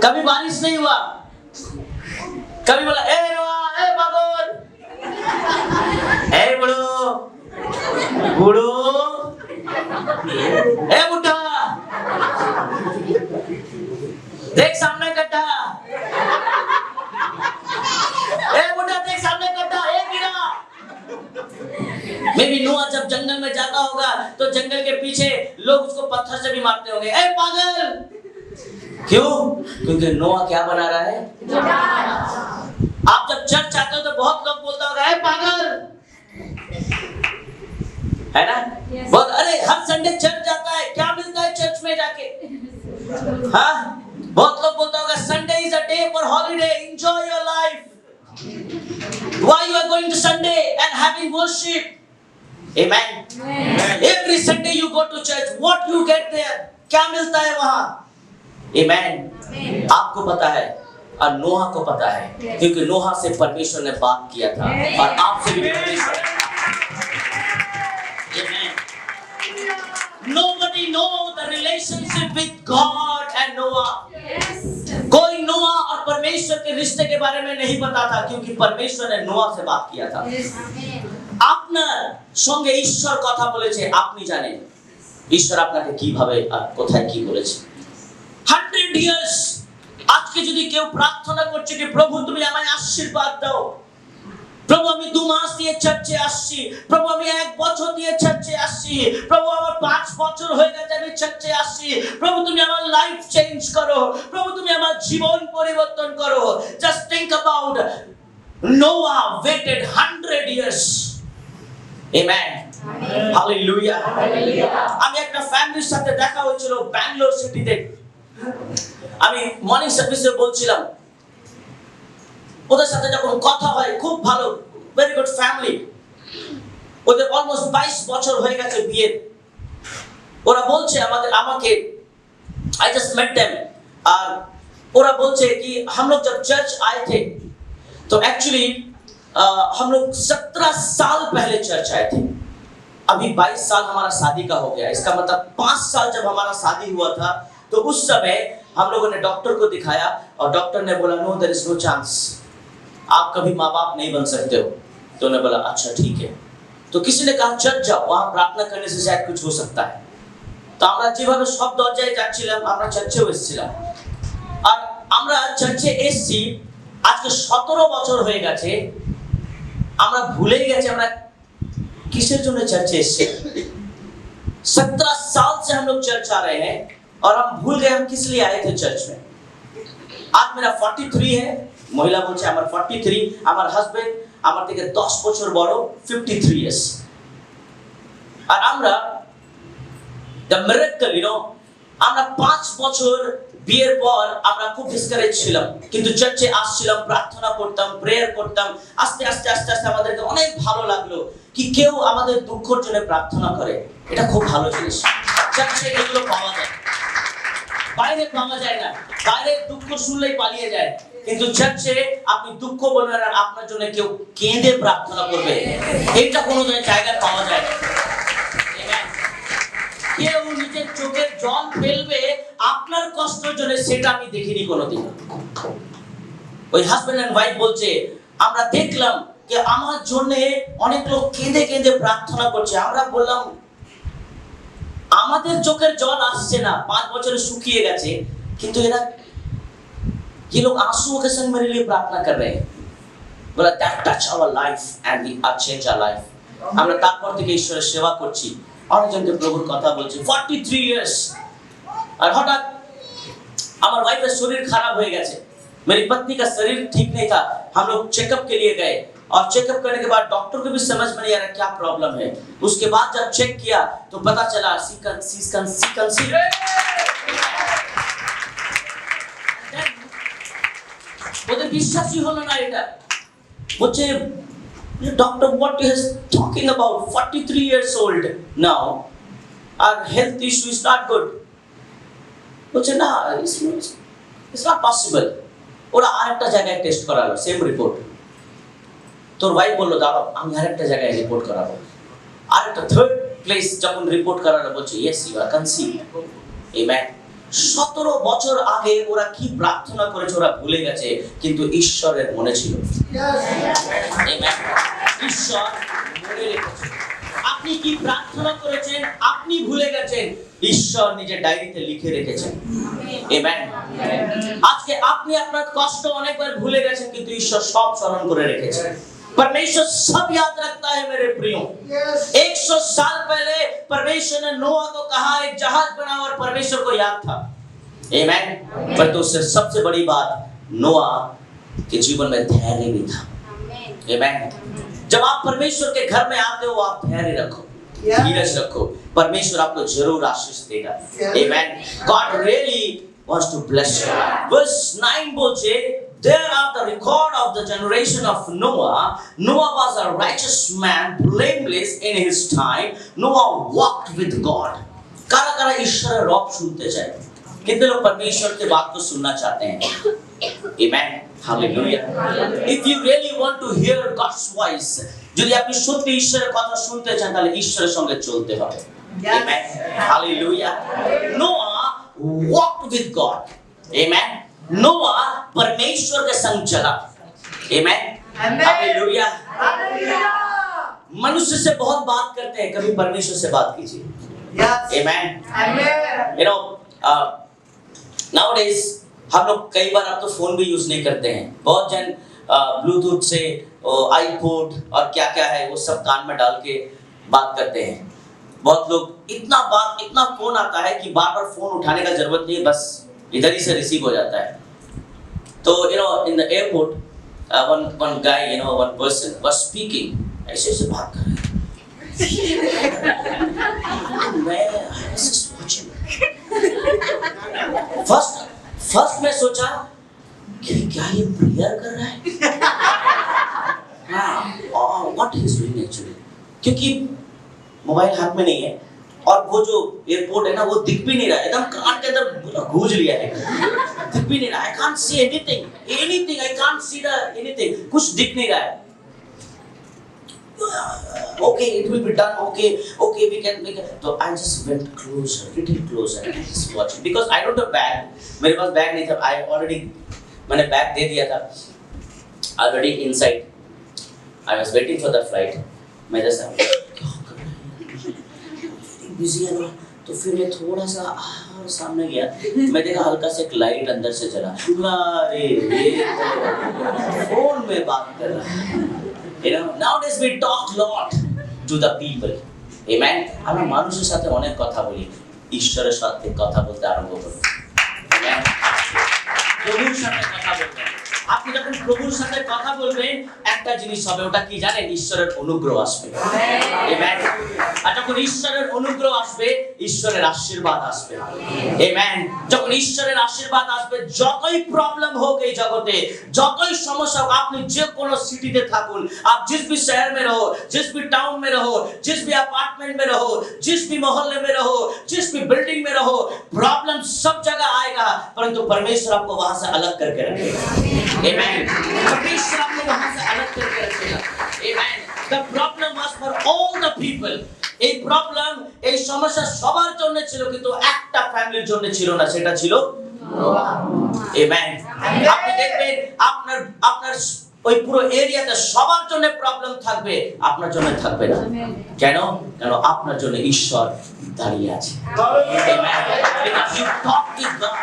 कभी बारिश नहीं हुआ, कभी बोला ए नोआ ए पागल, ए बुढ़ो ए बुढ़ा, देख सामने गड्ढा, ए बुढ़ा देख सामने गड्ढा, ए गिरा। मे बी नोआ जब जंगल में जाता होगा तो जंगल के पीछे लोग उसको पत्थर से भी मारते होंगे, ए पागल। क्यों? क्योंकि नोआ क्या बना रहा है? आप जब चर्च आते हो तो बहुत लोग बोलता होगा ए पागल, है ना? बहुत, अरे हर संडे चर्च जाता है, क्या मिलता है चर्च में जाके? हाँ, बहुत लोग बोलता होगा Sunday is a day for holiday, enjoy your life. Why you are going to Sunday and having worship? Amen. Every Sunday you go to church, what you get there? क्या मिलता है वहाँ? Amen. आपको पता है और नोहा को पता है, क्योंकि नोहा से परमेश्वर ने बात किया था और आपसे भी परमेश्वर ने। Amen. Nobody know the relationship with God and Noah. कोई नोआ और परमेश्वर के रिश्ते के बारे में नहीं पता था, क्योंकि परमेश्वर ने नोआ से बात किया था। আপনার সঙ্গে ঈশ্বর কথা বলেছে, আপনি জানেন ঈশ্বর আপনাকে কিভাবে আর কোথায় কি বলেছে। 100 ইয়ার্স আজকে যদি কেউ প্রার্থনা করছে যে প্রভু তুমি আমায় আশীর্বাদ দাও, প্রভু আমি 2 মাস দিয়ে চার্চে আসছি, প্রভু আমি 1 বছর দিয়ে চার্চে আসছি, প্রভু আমার 5 বছর হয়ে গেছে আমি চার্চে আসছি, প্রভু তুমি আমার লাইফ চেঞ্জ করো, প্রভু তুমি আমার জীবন পরিবর্তন করো। জাস্ট থিংক অ্যাবাউট নোয়া ওয়েটেড 100 ইয়ার্স। Amen. হালেলুয়া। আমি একটা ফ্যামিলির সাথে দেখা হয়েছিল ব্যাঙ্গালোর সিটিতে। আমি মর্নিং সার্ভিসে বলছিলাম, ওদের সাথে যখন কথা হয় খুব ভালো, ভেরি গুড ফ্যামিলি। ওদের অলমোস্ট 22 বছর হয়ে গেছে বিয়ে। ওরা বলছে আমাকে आई जस्ट मेट देम, और ओरा बोलते कि हम लोग जब चर्च आए थे तो एक्चुअली हम लोग 17 साल पहले चर्च आए थे। अभी 22 साल हमारा शादी का हो गया, इसका मतलब 5 साल जब हमारा शादी हुआ था तो उस समय हम लोगों ने डॉक्टर को दिखाया और डॉक्टर ने बोला no there is no chance, आप कभी माँ बाप नहीं बन सकते हो। तो उन्होंने बोला अच्छा ठीक है। तो किसी ने कहा चर्च जाओ, वहां प्रार्थना करने से शायद कुछ हो सकता है। তো আমরা যেভাবে সব দরজায় যাচ্ছিলাম, আমরা চার্চেও এসেছিলাম। আর আমরা চার্চে এসেছি আজকে 17 বছর হয়ে গেছে। আমরা ভুলেই গেছি আমরা किसের জন্য চার্চে এসেছি। 17 साल से हम लोग चर्च आ रहे हैं और हम भूल गए हम किस लिए आए थे चर्च में। आज मेरा 43 है, মহিলা বলছে আমার 43, আমার হাজবেন্ড আমার থেকে 10 বছর বড়, 53 ইয়ার্স। আর আমরা the miracle, you know, আমরা 5 বছর বিয়ের পর আমরা খুব ডিসকারেজ ছিলাম, কিন্তু চার্চে আসছিলাম, প্রার্থনা করতাম, প্রেয়ার করতাম। আস্তে আস্তে আস্তে আস্তে আমাদেরকে অনেক ভালো লাগলো কি কেউ আমাদের দুঃখের জন্য প্রার্থনা করে। এটা খুব ভালো জিনিস, চার্চে এগুলো পাওয়া যায়, বাইরে পাওয়া যায় না। বাইরে দুঃখ শুনলেই পালিয়ে যায়, কিন্তু চার্চে আপনি দুঃখ বলবেন আর আপনার জন্য কেউ কেঁদে প্রার্থনা করবে, এটা কোনো জায়গায় পাওয়া যায় না। কেউ নিজের চোখের জল ফেলবে আপনার কষ্টের জন্য, সেটা আমি দেখিনি কোনোদিন। ওই হাজবেন্ড এন্ড ওয়াইফ বলছে আমরা দেখলাম যে আমার জন্য অনেক লোক কেঁদে কেঁদে প্রার্থনা করছে। আমরা বললাম আমাদের চোখের জল আসছে না, 5 বছরে শুকিয়ে গেছে, কিন্তু এরা ये लोग आंसुओं के संग मेरे लिए प्रार्थना कर रहे हैं। बोला that touch our life and we are change our life। আমরা তারপর থেকে ঈশ্বরের সেবা করছি, অনেকজনকে প্রভুর কথা বলছি। 43 ইয়ার্স। আর হঠাৎ আমার ওয়াইফের শরীর খারাপ হয়ে গেছে। मेरी पत्नी का शरीर ठीक नहीं था, हम लोग चेकअप के लिए गए और चेकअप करने के बाद डॉक्टर को भी समझ में नहीं आ रहा क्या प्रॉब्लम है। उसके बाद जब चेक किया तो पता चला ওদের বিশ্বাসই হলো না। এটা বলছে doctor what he is talking about, 43 years old now, our health issue is not good। বলছে না it's not possible। ওরা আরেকটা জায়গায় টেস্ট করালো, সেম রিপোর্ট। তোর ওয়াইফ বললো দাঁড়াও আমি আরেকটা জায়গায় রিপোর্ট করাবো। আরেকটা থার্ড প্লেস যখন রিপোর্ট করালো বলছে yes you are conceived। Amen. 17 বছর আগে ওরা কি প্রার্থনা করেছে ওরা ভুলে গেছে, কিন্তু ঈশ্বরের মনে ছিল। আমেন। ঈশ্বর মনে রেখেছে। আপনি কি প্রার্থনা করেছেন আপনি ভুলে গেছেন, ঈশ্বর নিজের ডায়েরিতে লিখে রেখেছেন। আমেন। আজকে আপনি আপনার কষ্ট অনেকবার ভুলে গেছেন, কিন্তু ঈশ্বর সব স্মরণ করে রেখেছেন। परमेश्वर सब याद रखता है मेरे प्रियो। 100 साल पहले परमेश्वर ने नोआ को कहा एक जहाज बनाओ और परमेश्वर को याद था। आमेन। पर तो उससे सबसे बड़ी बात नोआ के जीवन में धैर्य भी था। आमेन। जब आप परमेश्वर के घर में आते हो आप धैर्य रखो, धीरज रखो, परमेश्वर आपको जरूर आशीष देगा। आमेन। God really wants to bless you। Verse 9 बोलते there are the record of the generation of Noah. Noah was a righteous man, blameless in his time. Noah walked with God। कारा कारा ईश्वर रॉब सुनते जाए, कितने लोग परमेश्वर के बात को सुनना चाहते हैं। Amen। Hallelujah। If you really want to hear God's voice, যদি আপনি সত্যি ঈশ্বরের কথা শুনতে চান তাহলে ঈশ্বরের সঙ্গে চলতে হবে। Amen। Hallelujah। Noah walked with God। Amen। नोआ परमेश्वर के संग चला। आमेन। हालेलुया। मनुष्य से बहुत बात करते हैं, कभी परमेश्वर से बात कीजिए। आमेन। You know, nowadays हम लोग कई बार अब तो फोन भी यूज नहीं करते हैं। बहुत जन ब्लूटूथ से आईपोड और क्या क्या है वो सब कान में डाल के बात करते हैं। बहुत लोग इतना फोन आता है कि बार बार फोन उठाने का जरूरत नहीं है, बस इधर ही से रिसीव हो जाता है। तो you know in the airport one guy, you know, one person was speaking, ऐसे बात कर रहे हैं। फर्स्ट मैं सोचा कि क्या ये प्रेयर कर रहा है? हाँ, what he is doing actually, क्योंकि मोबाइल हाथ में नहीं है और वो जो एयरपोर्ट है ना वो दिख भी नहीं रहा है, एकदम कान के अंदर घुस लिया है, दिख भी नहीं रहा, I can't see anything, I can't see the anything, कुछ दिख नहीं रहा है. Okay, it will be done. Okay, we can. So I just went closer, little closer, and I just watched because I don't have bag. मेरे पास bag नहीं था. मैंने bag दे दिया था. Already inside. I was waiting for the flight. मैं जैसा busy है ना, तो फिर मैं थोड़ा सा सामने गया. मैं देखा हल्का से एक लाइट अंदर से जला. अरे ये फोन में बात कर रहा है. You know, nowadays we talk lot to the people. Amen. আমরা মানুষের সাথে অনেক কথা বলি, ঈশ্বরের সাথে কথা বলতে আরম্ভ করি. Amen. প্রভুর সাথে কথা বলবেন. আপনি যখন প্রভুর সাথে কথা বলবেন একটা জিনিস হবে, ওটা কি জানেন? ঈশ্বরের অনুগ্রহ আসবে. Amen. আর যখন ঈশ্বরের অনুগ্রহ আসবে, ঈশ্বরের আশীর্বাদ আসবে. Amen. যখন ঈশ্বরের আশীর্বাদ আসবে, যতই প্রবলেম হোক এই জগতে, যতই সমস্যা হোক, আপনি যে কোনো সিটিতে থাকুন, आप जिस भी शहर में रहो, जिस भी टाउन में रहो, जिस भी अपार्टमेंट में रहो, जिस भी मोहल्ले में रहो, जिस भी बिल्डिंग में रहो, प्रॉब्लम सब जगह आएगा, परंतु परमेश्वर आपको वहां से अलग करके रखेगा. Amen. परमेश्वर आपको वहां से अलग करके रखेगा. Amen. The problem was for all the people. এই প্রবলেম, এই সমস্যা সবার জন্য ছিল, কিন্তু একটা ফ্যামিলির জন্য ছিল না, সেটা ছিল নোয়া. Amen. আপনি দেখবেন আপনার ওই পুরো এরিয়াতে সবার জন্য প্রবলেম থাকবে, আপনার জন্য থাকবে না. কেন? কারণ আপনার জন্য ঈশ্বর দাঁড়িয়ে আছে. Amen. Because you talk to God.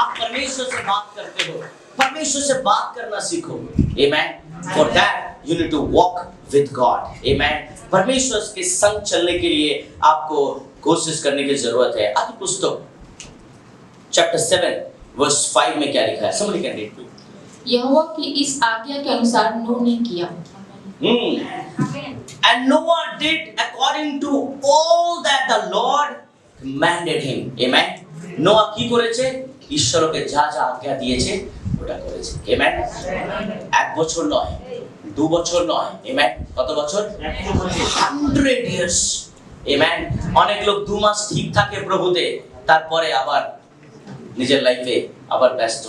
आप परमेश्वर से बात करते हो, परमेश्वर से बात करना सीखो. Amen. For that you need to walk with God. Amen. परमेश्वर के संग चलने के लिए आपको कोशिश करने की जरूरत है. आदि पुस्तक चैप्टर 7 वर्स 5 में क्या लिखा है? Somebody can read too.
यहोवा की इस आज्ञा के अनुसार नूह ने किया.
And Noah did according to all that the Lord commanded him. Amen. নোয়া কি করেছে? ঈশ্বরকে যা যা আজ্ঞা দিয়েছে ওটা করেছে. Amen. এক বছর নয়, 2 বছর নয়. Amen. কত বছর? 100 years. Amen. অনেক লোক 2 মাস ঠিক থাকে প্রভুতে, তারপরে আবার নিজের লাইফে আবার ব্যস্ত.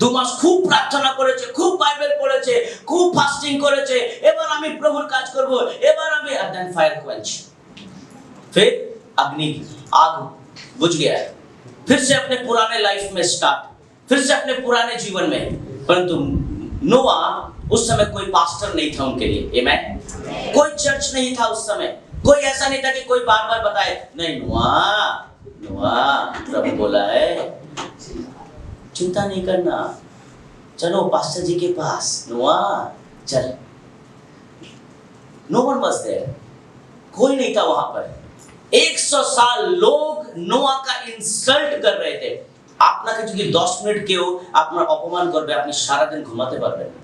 2 মাস খুব প্রার্থনা করেছে, খুব বাইবেল পড়েছে, খুব ফাস্টিং করেছে, এবার আমি প্রভুর কাজ করব, এবার আমি দেন फायर क्वेंच, फिर अग्नि आग बुझ गया है, फिर से अपने पुराने लाइफ में स्टार्ट, फिर से अपने पुराने जीवन में. परंतु नोआ उस समय कोई पास्टर नहीं था उनके लिए. Amen. कोई चर्च नहीं था उस समय, कोई ऐसा नहीं था कि कोई बार-बार बताए, नहीं नोआ प्रभु बोला है, चिंता नहीं करना, चलो पास्टर जी के पास. नोआ चल. No one was there. कोई नहीं था वहां पर. 100 साल लोग নোয়া का इंसल्ट कर रहे थे. আপনাকে যদি 10 মিনিট কেউ আপনার অপমান করবে, আপনি সারা দিন ঘুমাতে পারবেন না.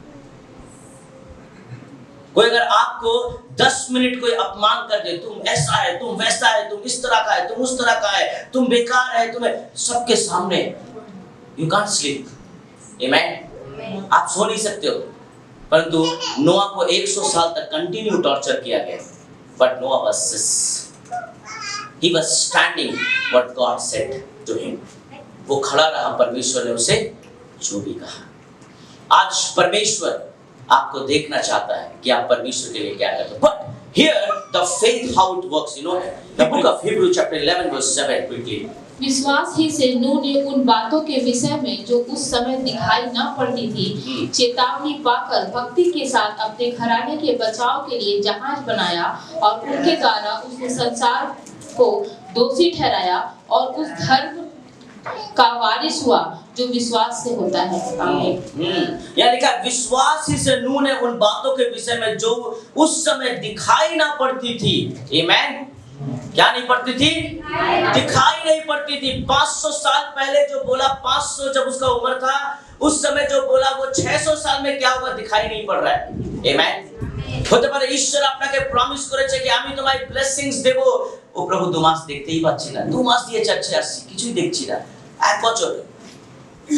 कोई अगर आपको 10 मिनट कोई अपमान कर दे, तुम ऐसा है, तुम वैसा है, तुम इस तरह का है, तुम उस तरह का है, तुम बेकार है, तुम्हें सबके सामने, you can't sleep. Amen. आप सो नहीं सकते हो. परंतु नोआ को 100 साल तक कंटिन्यू टॉर्चर किया गया. But Noah was he was standing what God said to him. वो खड़ा रहा, परमेश्वर ने उसे जो भी कहा. आज परमेश्वर आपको देखना चाहता है कि आप परमेश्वर के लिए क्या करते हो. But here the faith how it works, you know, the book of Hebrew chapter 11 verse 7 quickly.
विश्वास ही से नूह ने उन बातों के विषय में जो उस समय दिखाई न पड़ती थी चेतावनी पाकर भक्ति के साथ अपने घराने के बचाव के लिए जहाज बनाया, और उनके द्वारा उसने संसार को दोषी ठहराया और उस धर्म का वारिस हुआ जो विश्वास से होता है.
यहाँ लिखा विश्वास ही से नूह ने उन बातों के विषय में जो उस समय दिखाई ना पड़ती थी. Amen. क्या नहीं पड़ती थी? दिखाई नहीं पड़ती थी. 500 साल पहले जो बोला, 500 जब उसका उम्र था, उस समय जो बोला वो 600 साल में क्या हुआ दिखाई नहीं पड़ रहा है. Amen. হতে পারে ঈশ্বর আপনাকে প্রমিস করেছে কি আমি তোমায় ব্লেসিংস দেব, ও প্রভু 2 মাস দেখতেই পাচ্ছি না, 2 মাস দিয়ে চাচ্ছে আসছি, কিছুই দেখছি না, 1 বছর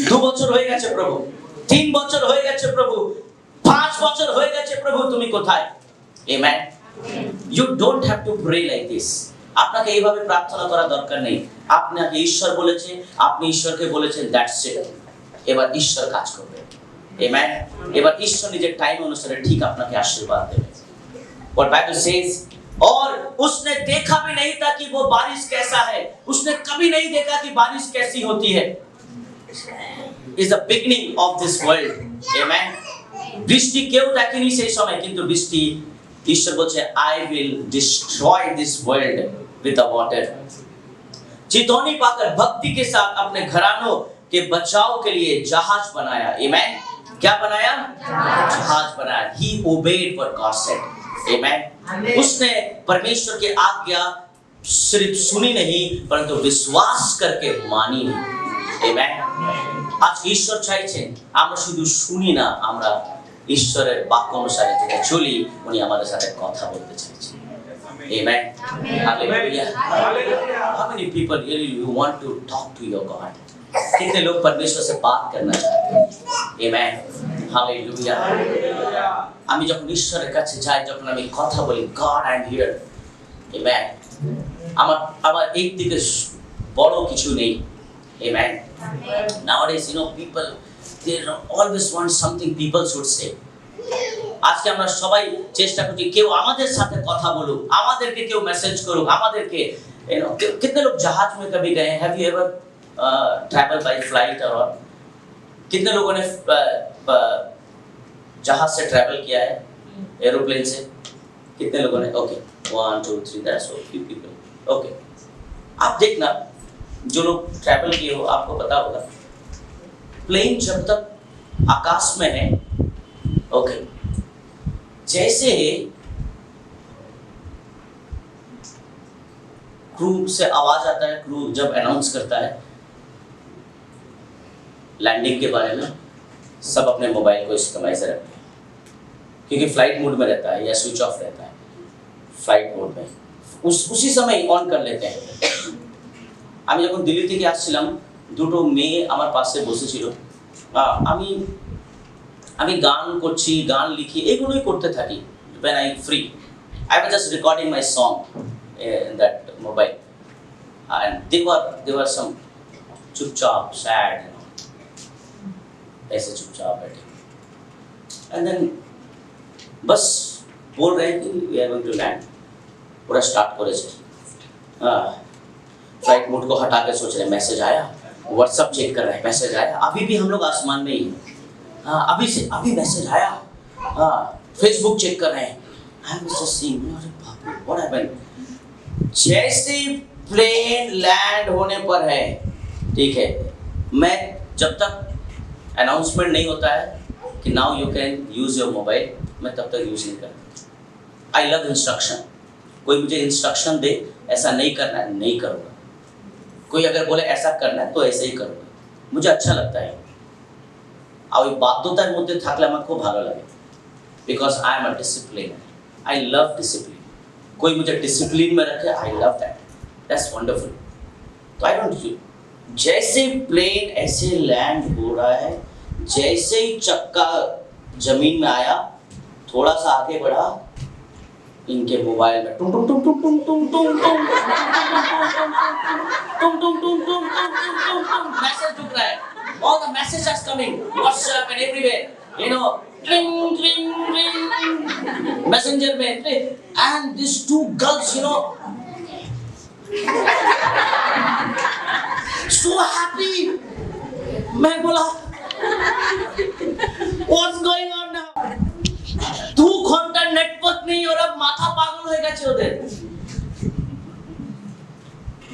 2 বছর হয়ে গেছে প্রভু, 3 বছর হয়ে গেছে প্রভু, 5 বছর হয়ে গেছে প্রভু, তুমি কোথায়? Amen. You don't have to pray like this. আপনাকে এইভাবে প্রার্থনা করা দরকার নেই। আপনাকে ঈশ্বর বলেছে, আপনি ঈশ্বরকে বলেছেন, দ্যাটস ইট। এবার ঈশ্বর কাজ করবে। Amen. এবার ঈশ্বর নিজের টাইম অনুসারে ঠিক আপনাকে আশীর্বাদ দেবে। What Bible says, और उसने देखा भी नहीं था कि वो बारिश कैसा है, उसने कभी नहीं देखा कि बारिश कैसी होती है। Is the beginning of this world. Amen. বৃষ্টি কেউ দেখেনি সেই সময়, কিন্তু বৃষ্টি ঈশ্বর বলছে, I will destroy this world with the water. चेतावनी पाकर भक्ति के साथ अपने घरानों के बचाव के लिए जहाज बनाया। Amen. क्या बनाया? जहाज बनाया। He obeyed what God said. Amen. उसने परमेश्वर की आज्ञा सिर्फ सुनी नहीं, परंतु विश्वास करके मानी नहीं। Amen. আজ ঈশ্বর চাইছেন আমরা শুধু শুনি না, আমরা ঈশ্বরের বাক্য অনুসারে যেটা চলি, উনি আমাদের সাথে কথা বলতে চাইছেন। Amen. Hallelujah. How many people really you want to talk to your God? कितने लोग परमेश्वर से बात करना चाहते हैं? Amen. Hallelujah. আমি যখন ঈশ্বরের কাছে যাই, যখন আমি কথা বলি, God I am here. Amen. আমার এই দিকে বড় কিছু নেই। Amen. Nowadays, people they always want something people should say. আজকে আমরা সবাই চেষ্টা করছি কেউ আমাদের সাথে কথা বলুক, আমাদেরকে কেউ মেসেজ করুক, আমাদেরকে कितने लोग जहाज में कभी गए? Have you ever traveled by flight or what? कितने लोगों ने जहाज से ट्रैवल किया है, एरोप्लेन से? कितने लोगों ने? Okay, 1 2 3, that's so few people. Okay, आप देखना, जो लोग ट्रैवल किए हो आपको पता होगा, प्लेन जब तक आकाश में है, ओके, जैसे क्रू से आवाज आता है, क्रू जब अनाउंस करता है लैंडिंग के बारे में, सब अपने मोबाइल को इस्तेमाल से रखते हैं, क्योंकि फ्लाइट मोड में रहता है या स्विच ऑफ रहता है। फ्लाइट मोड में उसी समय অন कर लेते हैं। আমি যখন দিল্লি থেকে আসছিলাম, দুটো মেয়ে আমার পাশে বসেছিল, আমি গান করছি, গান লিখি, এগুলোই করতে থাকি when I free. I was just recording my song in that mobile, and they were some चुपचाप sad, ऐसे चुपचाप बैठे, and then बस बोल रहे हैं कि we are going to land. पूरा स्टार्ट करेছে, फ्लाइट मोड को हटा के सोच रहे हैं मैसेज आया, व्हाट्सएप चेक कर रहे हैं मैसेज आया, अभी भी हम लोग आसमान में ही हैं, अभी मैसेज आया, फेसबुक चेक कर रहे हैं। आई एम जस्ट सीइंग, अरे बाप रे, व्हाट हैपेंड? जैसे प्लेन लैंड होने पर है, ठीक है, मैं जब तक अनाउंसमेंट नहीं होता है कि now you can use your mobile, मैं तब तक यूज नहीं करता। I love instruction. कोई मुझे इंस्ट्रक्शन दे ऐसा नहीं करना है, नहीं करूँगा। कोई अगर बोले ऐसा करना है तो ऐसे ही करूँगा, मुझे अच्छा लगता है। আর ওই বাধ্যতার মধ্যে থাকলে আমার খুব ভালো লাগে, because I am a discipline, I love discipline. कोई मुझे डिसिप्लिन में रखे, I love that, that's wonderful. तो आई डोंट, जैसे प्लेन ऐसे लैंड हो रहा है, जैसे ही चक्का जमीन में आया, थोड़ा सा आगे बढ़ा, इनके मोबाइल में टुम टुम टुम टुम टुम टुम टुम टुम टुम टुम टुम मैसेज ढुक रहा है, all the messages coming, WhatsApp and everywhere, tring tring tring, messenger में, and these two girls, so happy. मैं बोला, what's going on now? 2 ঘন্টা নেটওয়ার্ক নেই, ওরা মাথা পাগল হয়ে গেছে ওদের।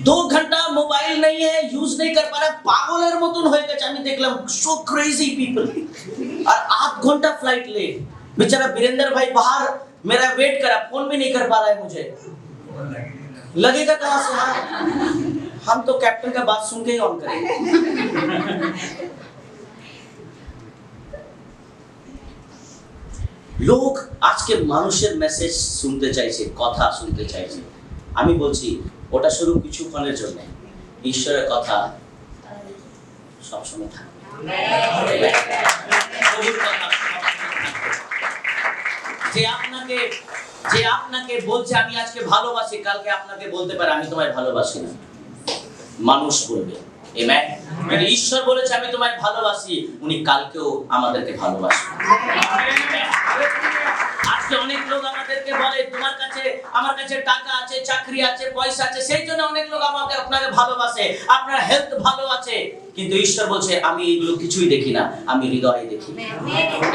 2 ঘন্টা মোবাইল नहीं है, यूज नहीं कर पा रहा, পাগলের মতন হয়ে গেছে। আমি দেখলাম so crazy people, और 8 घंटा फ्लाइट लेट। बेचारा वीरेंद्र भाई बाहर मेरा वेट करा, फोन भी नहीं कर पा रहा है मुझे। लगेगा कहां से? हम तो कैप्टन का बात सुन के ही ऑन करेंगे। লোক আজকে মানুষের মেসেজ শুনতে চাইছে, কথা শুনতে চাইছে। আমি বলছি ওটা শুধু কিছুক্ষণের জন্য, ঈশ্বরের কথা সবসময় থাকবে। যে আপনাকে বলছে আমি আজকে ভালোবাসি, কালকে আপনাকে বলতে পারে আমি তোমায় ভালোবাসি না। মানুষ বলবে, আমেন। কিন্তু ঈশ্বর বলেছে আমি তোমায় ভালোবাসি, উনি কালকেও আমাদেরকে ভালোবাসেন। আজকে অনেক লোক আমাদেরকে বলে তোমার কাছে আমার কাছে টাকা আছে, চাকরি আছে, পয়সা আছে, সেই জন্য অনেক লোক আপনাকে ভালোবাসে, আপনার হেলথ ভালো আছে। কিন্তু ঈশ্বর বলছে আমি এগুলো কিছুই দেখি না, আমি হৃদয়ে দেখি।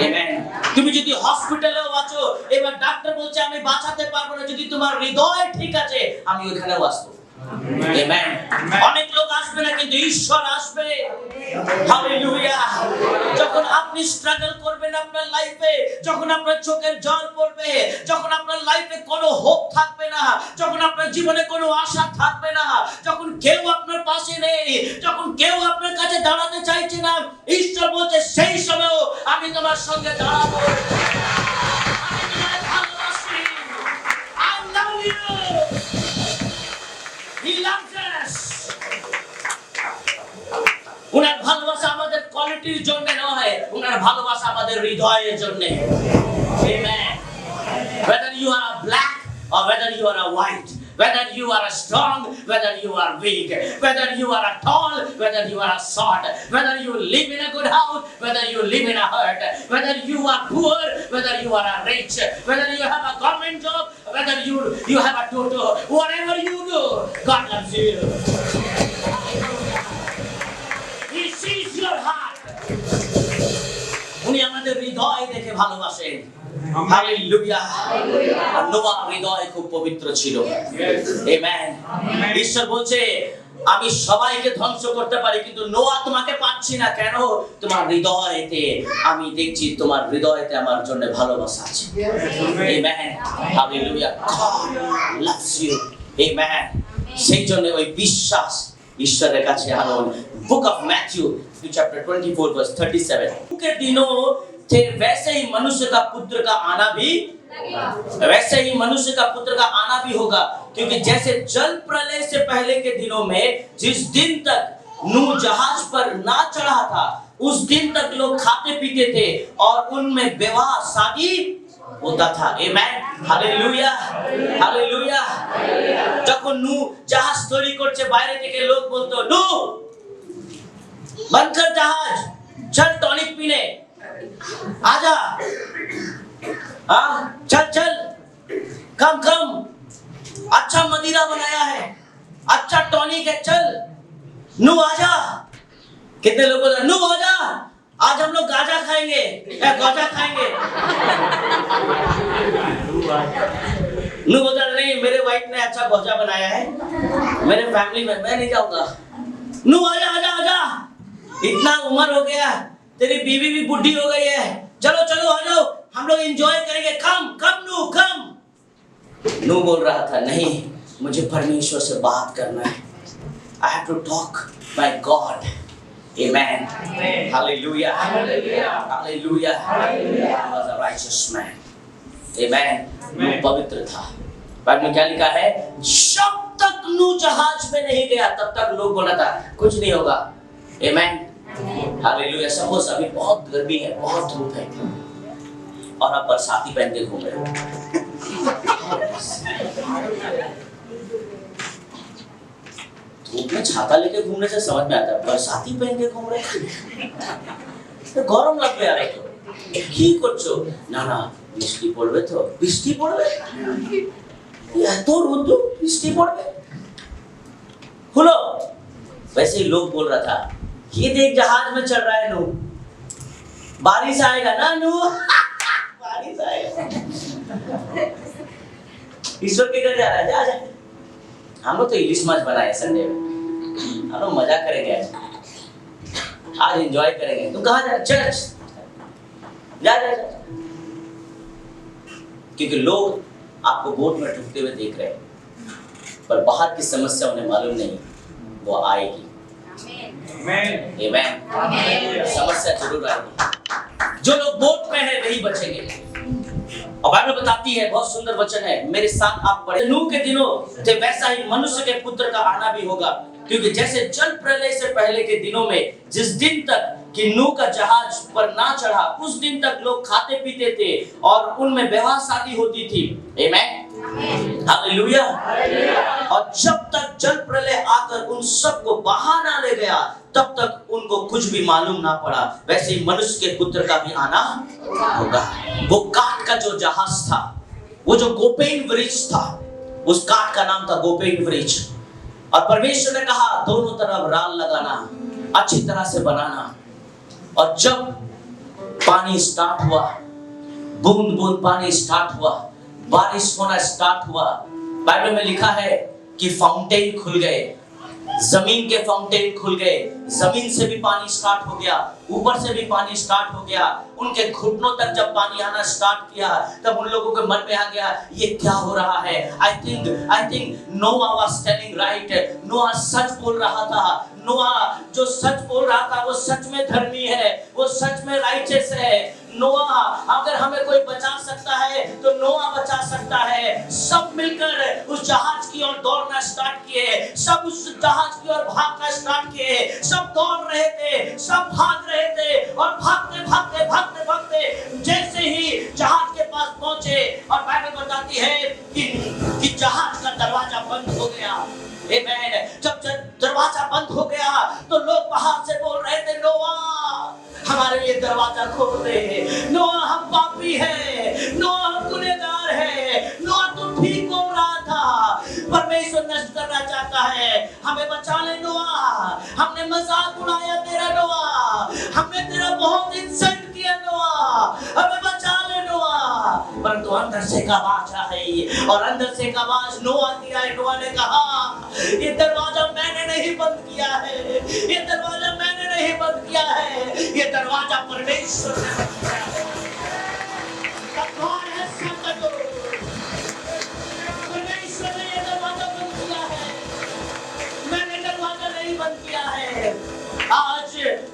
আমেন। তুমি যদি হসপিটালেও আছো, এবার ডাক্তার বলছে আমি বাঁচাতে পারবো না, যদি তোমার হৃদয় ঠিক আছে আমি ওখানেও আসবো। আমেন। অনেক লোক আসবে না কিন্তু ঈশ্বর আসবে। হালেলুয়া। যখন আপনি স্ট্রাগল করবেন আপনার লাইফে, যখন আপনার চোখের জল পড়বে, যখন আপনার লাইফে কোনো হোপ থাকবে না, যখন আপনার জীবনে কোনো আশা থাকবে না, যখন কেউ আপনার পাশে নেই, যখন কেউ আপনার কাছে দাঁড়াতে চাইছে না, ঈশ্বর বলছে সেই সময়ও আমি তোমার সঙ্গে দাঁড়াবো। আমি তোমায় ভালোবাসি। I love you. He loves us. উনার ভালোবাসা আমাদের কোয়ালিটির জন্য নয়, উনার ভালোবাসা আমাদের হৃদয়ের জন্য। Amen. Whether you are black or whether you are a white, whether you are a strong, whether you are weak, whether you are a tall, whether you are a short, whether you live in a good house, whether you live in a hurt, whether you are poor, whether you are a rich, whether you have a government job, whether you have a toto, whatever you do, God loves you. He sees your heart. উনি আমাদের হৃদয় দেখে ভালোবাসেন। Hallelujah. নোয়া হৃদয় খুব পবিত্র ছিল। Amen. ঈশ্বর বলছে আমি সবাইকে ধ্বংস করতে পারি কিন্তু নোয়া তোমাকে পাচ্ছি না, কেন? তোমার হৃদয়তে আমি দেখছি, তোমার হৃদয়তে আমার জন্য ভালোবাসা আছে। Amen. Hallelujah. God loves you. Amen. সেই জন্য ওই বিশ্বাস ঈশ্বরের কাছে আনো। Book of Matthew chapter 24 verse 37 के दिनों थे वैसे ही मनुष्य का पुत्र का आना भी वैसे ही मनुष्य का पुत्र का आना भी होगा, क्योंकि जैसे जल प्रलय से पहले के दिनों में जिस दिन तक नूह जहाज पर ना चढ़ा था उस दिन तक लोग खाते पीते थे और उनमें विवाह शादी होता था। आमेन। हालेलुया। हालेलुया। যখন নূহ জাহাজ তৈরি করছে, বাইরে থেকে লোক বলতো নূহ बंद कर जहाज, चल टॉनिक पीने, आजा, हाँ चल चल, कम कम, अच्छा मदिरा बनाया है, अच्छा टॉनिक है, चल नू आजा। कितने लोग बोलते नू आजा, आज हम लोग गाजा खाएंगे, गाजा खाएंगे। नू बोलता नहीं, मेरे वाइफ ने अच्छा गाजा बनाया है, मेरे फैमिली में, मैं नहीं जाऊंगा। नू आजा आजा आजा, इतना उम्र हो गया, तेरी बीवी भी बुढ़ी हो गई है, चलो चलो आ जाओ, हम लोग एंजॉय करेंगे, कम कम नू कम। नू बोल रहा था नहीं, मुझे परमेश्वर से बात करना है, I have to talk my God. Amen. Hallelujah. Hallelujah. He was a righteous man. Amen. नू पवित्र था। बाइबल में क्या लिखा है? जब तक नू जहाज में नहीं गया तब तक लोग बोला था कुछ नहीं होगा। Amen. हालेलुया। सपोज अभी बहुत गर्मी है, बहुत धूप है और आप बरसाती पहन के घूम रहे हो। धूप में छाता लेके घूमने से समझ में आता है, बरसाती पहन के घूम रहे तो गरम লাগবে আর একটু। কি করছো? না না বৃষ্টি পড়বে তো। বৃষ্টি পড়বে? এত রোদ, বৃষ্টি পড়বে? হলো। वैसे ही लोग बोल रहा था ये देख जहाज में चल रहा है नू, बारिश आएगा ना नू, बारिश आएगा। ईश्वर के घर जा रहा है, जा जा। हम लोग तो इलिश माछ बनाए संडे में, हम लोग मजा करेंगे आज एंजॉय करेंगे। तू कहाँ जा? चर्च जा जा जा। क्योंकि लोग आपको बोट में डूबते हुए देख रहे हैं, पर बाहर की समस्या उन्हें मालूम नहीं, वो आएगी। आमेन। समस्या जरूर आएगी। जो लोग बोट में है वही बचेंगे। और बाइबल बताती है, बहुत सुंदर वचन है, मेरे साथ आप पढ़े। नूह के दिनों थे वैसा ही मनुष्य के पुत्र का आना भी होगा, क्योंकि जैसे जल प्रलय से पहले के दिनों में जिस दिन तक कि नूह का जहाज पर ना चढ़ा, उस दिन तक लोग खाते पीते थे और उनमें विवाह शादी होती थी। आमीन, हालेलुया। और जब तक जल प्रलय आकर उन सबको बहा ना ले गया, तब तक उनको कुछ भी मालूम ना पड़ा। वैसे ही मनुष्य के पुत्र का भी आना होगा। वो काठ का जो जहाज था, वो जो गोपेन वृक्ष था, उस काठ का नाम था गोपेन वृक्ष। और परमेश्वर ने कहा दोनों तरफ राल लगाना, अच्छी तरह से बनाना। और जब पानी स्टार्ट हुआ, बूंद बूंद पानी स्टार्ट हुआ, बारिश होना स्टार्ट हुआ, बाइबल में लिखा है कि फाउंटेन खुल गए, जमीन के फाउंटेन खुल गए, जमीन से भी पानी स्टार्ट हो गया, ऊपर से भी पानी स्टार्ट हो गया। उनके घुटनों तक जब पानी आना स्टार्ट किया, तब उन लोगों के मन में आ गया ये क्या हो रहा है। आई थिंक नोआ वाज टेलिंग राइट। नोआ सच बोल रहा था। नोआ जो सच बोल रहा था वो सच में धर्मी है, वो सच में राइचस है। नोआ, अगर हमें कोई बचा सकता है तो नोआ बचा सकता है। सब मिलकर उस जहाज की ओर दौड़ना स्टार्ट किए, सब उस जहाज की ओर भागना स्टार्ट किए। सब दौड़ रहे थे, सब भाग रहे थे और भागते भागते भागते भागते जैसे ही जहाज के पास पहुंचे, और बाइबल बताती है कि जहाज का दरवाजा बंद हो गया। आमीन। जब दरवाजा बंद हो गया तो लोग बाहर से बोल रहे थे नोआ हमारे लिए दरवाजा खोल दे, नोआ हम पापी है, नोआ हम गुनहगार है, नोआ तू ठीक बोल रहा था, परमेश्वर नष्ट करना चाहता है, हमें बचा ले नोआ, हमने मजाक उड़ाया तेरा नोआ, हमने तेरा बहुत इंसल्ट किया नोआ, हमें बचा ले नोआ। परंतु अंदर से एक आवाज आई, और अंदर से एक आवाज नोआ की आई। नोआ ने कहा ये दरवाजा मैंने नहीं बंद किया है, ये दरवाजा मैंने नहीं बंद किया है, ये दरवाजा परमेश्वर ने बंद किया है। परमेश्वर ने ये दरवाजा बंद किया है, मैंने दरवाजा नहीं बंद किया है। आज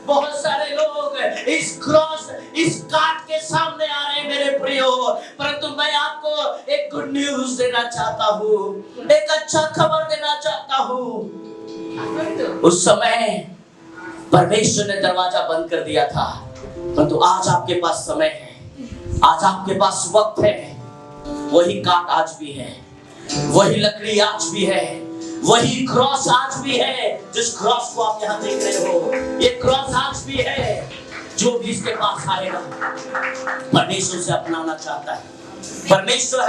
बहुत सारे लोग इस क्रॉस, इस काट के सामने आ रहे हैं मेरे प्रियो, परंतु मैं आपको एक गुड न्यूज देना चाहता हूँ, एक अच्छा खबर देना चाहता हूँ। उस समय परमेश्वर ने दरवाजा बंद कर दिया था, परंतु आज आपके पास समय है, आज आपके पास वक्त है। वही काट आज भी है, वही लकड़ी आज भी है, वही क्रॉस आज भी है। जिस क्रॉस को आप यहाँ देख रहे हो, ये क्रॉस आज भी है। जो भी इसके पास आएगा परमेश्वर से अपनाना चाहता है। परमेश्वर,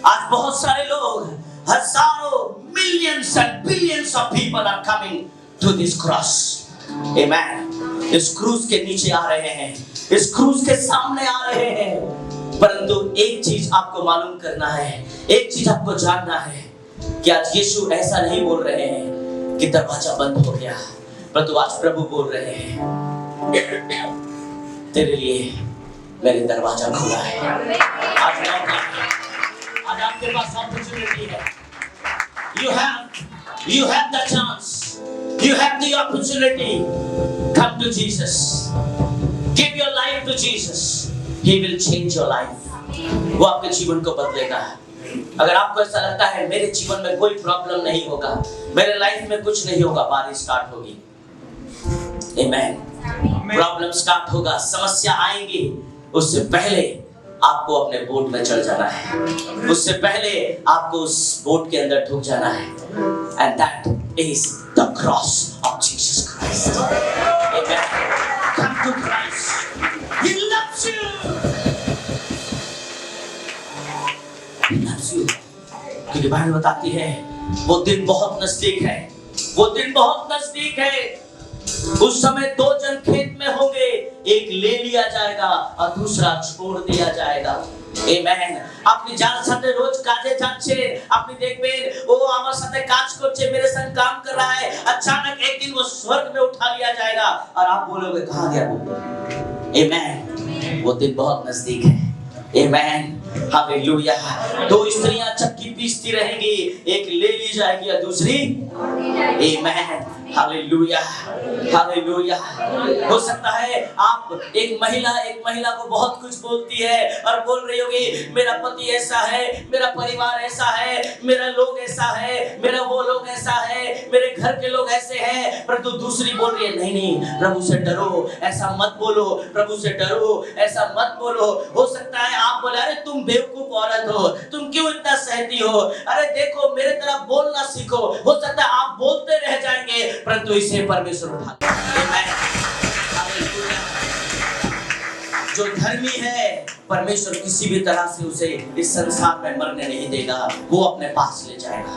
आज बहुत सारे लोग, हजारों, millions and billions of people are coming to this cross. Amen. इस क्रूज के नीचे आ रहे हैं, इस क्रूज के सामने आ रहे हैं। परंतु एक चीज आपको मालूम करना है, एक चीज आपको जानना है कि आज यीशु ऐसा नहीं बोल रहे हैं कि दरवाजा बंद हो गया, परंतु आज प्रभु बोल रहे हैं तेरे लिए मैंने दरवाजा खोला है। आज आपके पास अपॉर्चुनिटी है। You have the chance. You have the opportunity. Come to Jesus. Give your life to Jesus. He will change your life. वो आपके जीवन को बदलेगा। अगर आपको ऐसा लगता है मेरे जीवन में कोई प्रॉब्लम नहीं होगा, मेरे लाइफ में कुछ नहीं होगा, बारिश स्टार्ट होगी। आमेन। प्रॉब्लम स्टार्ट होगा, समस्या आएंगी, उससे पहले आपको अपने बोट में चढ़ जाना है, उससे पहले आपको उस बोट के अंदर ढुक जाना है। And that is the cross of Jesus Christ. Amen. Come to Christ. He loves you. He loves you. क्योंकि बाइबल बताती है वो दिन बहुत नजदीक है, वो दिन बहुत नजदीक है। उस समय दो जन खेत में होंगे, एक ले लिया जाएगा और दूसरा छोड़ दिया जाएगा। আমেন। আপনি যার সাথে রোজ কাজে যাচ্ছেন, আপনি দেখবেন ও আমার সাথে কাজ করছে, मेरे संग काम कर रहा है, अचानक एक दिन वो स्वर्ग में उठा लिया जाएगा और आप बोलोगे कहां गया वो। आमेन। वो दिन बहुत नजदीक है। आमेन। हालेलुया। दो स्त्रियां चक्की पीसती रहेंगी, एक ले ली जाएगी और दूसरी। आमेन। Hallelujah, hallelujah. हो सकता है आप एक महिला को बहुत कुछ बोलती है और बोल रही होगी मेरा पति ऐसा है, मेरा परिवार ऐसा है, मेरा लोग ऐसा है, मेरा वो लोग ऐसा है, मेरे घर के लोग ऐसे हैं, परंतु दूसरी बोल रही है नहीं नहीं, प्रभु से डरो, ऐसा मत बोलो, प्रभु से डरो, ऐसा मत बोलो। हो सकता है आप बोले अरे तुम बेवकूफ औरत हो, तुम क्यों इतना सहती हो, अरे देखो मेरे तरह बोलना सीखो। हो सकता है आप बोलते रह जाएंगे, परंतु इसे परमेश्वर उठा जो धर्मी है, परमेश्वर किसी भी तरह से उसे इस संसार में मरने नहीं देगा, वो अपने पास ले जाएगा।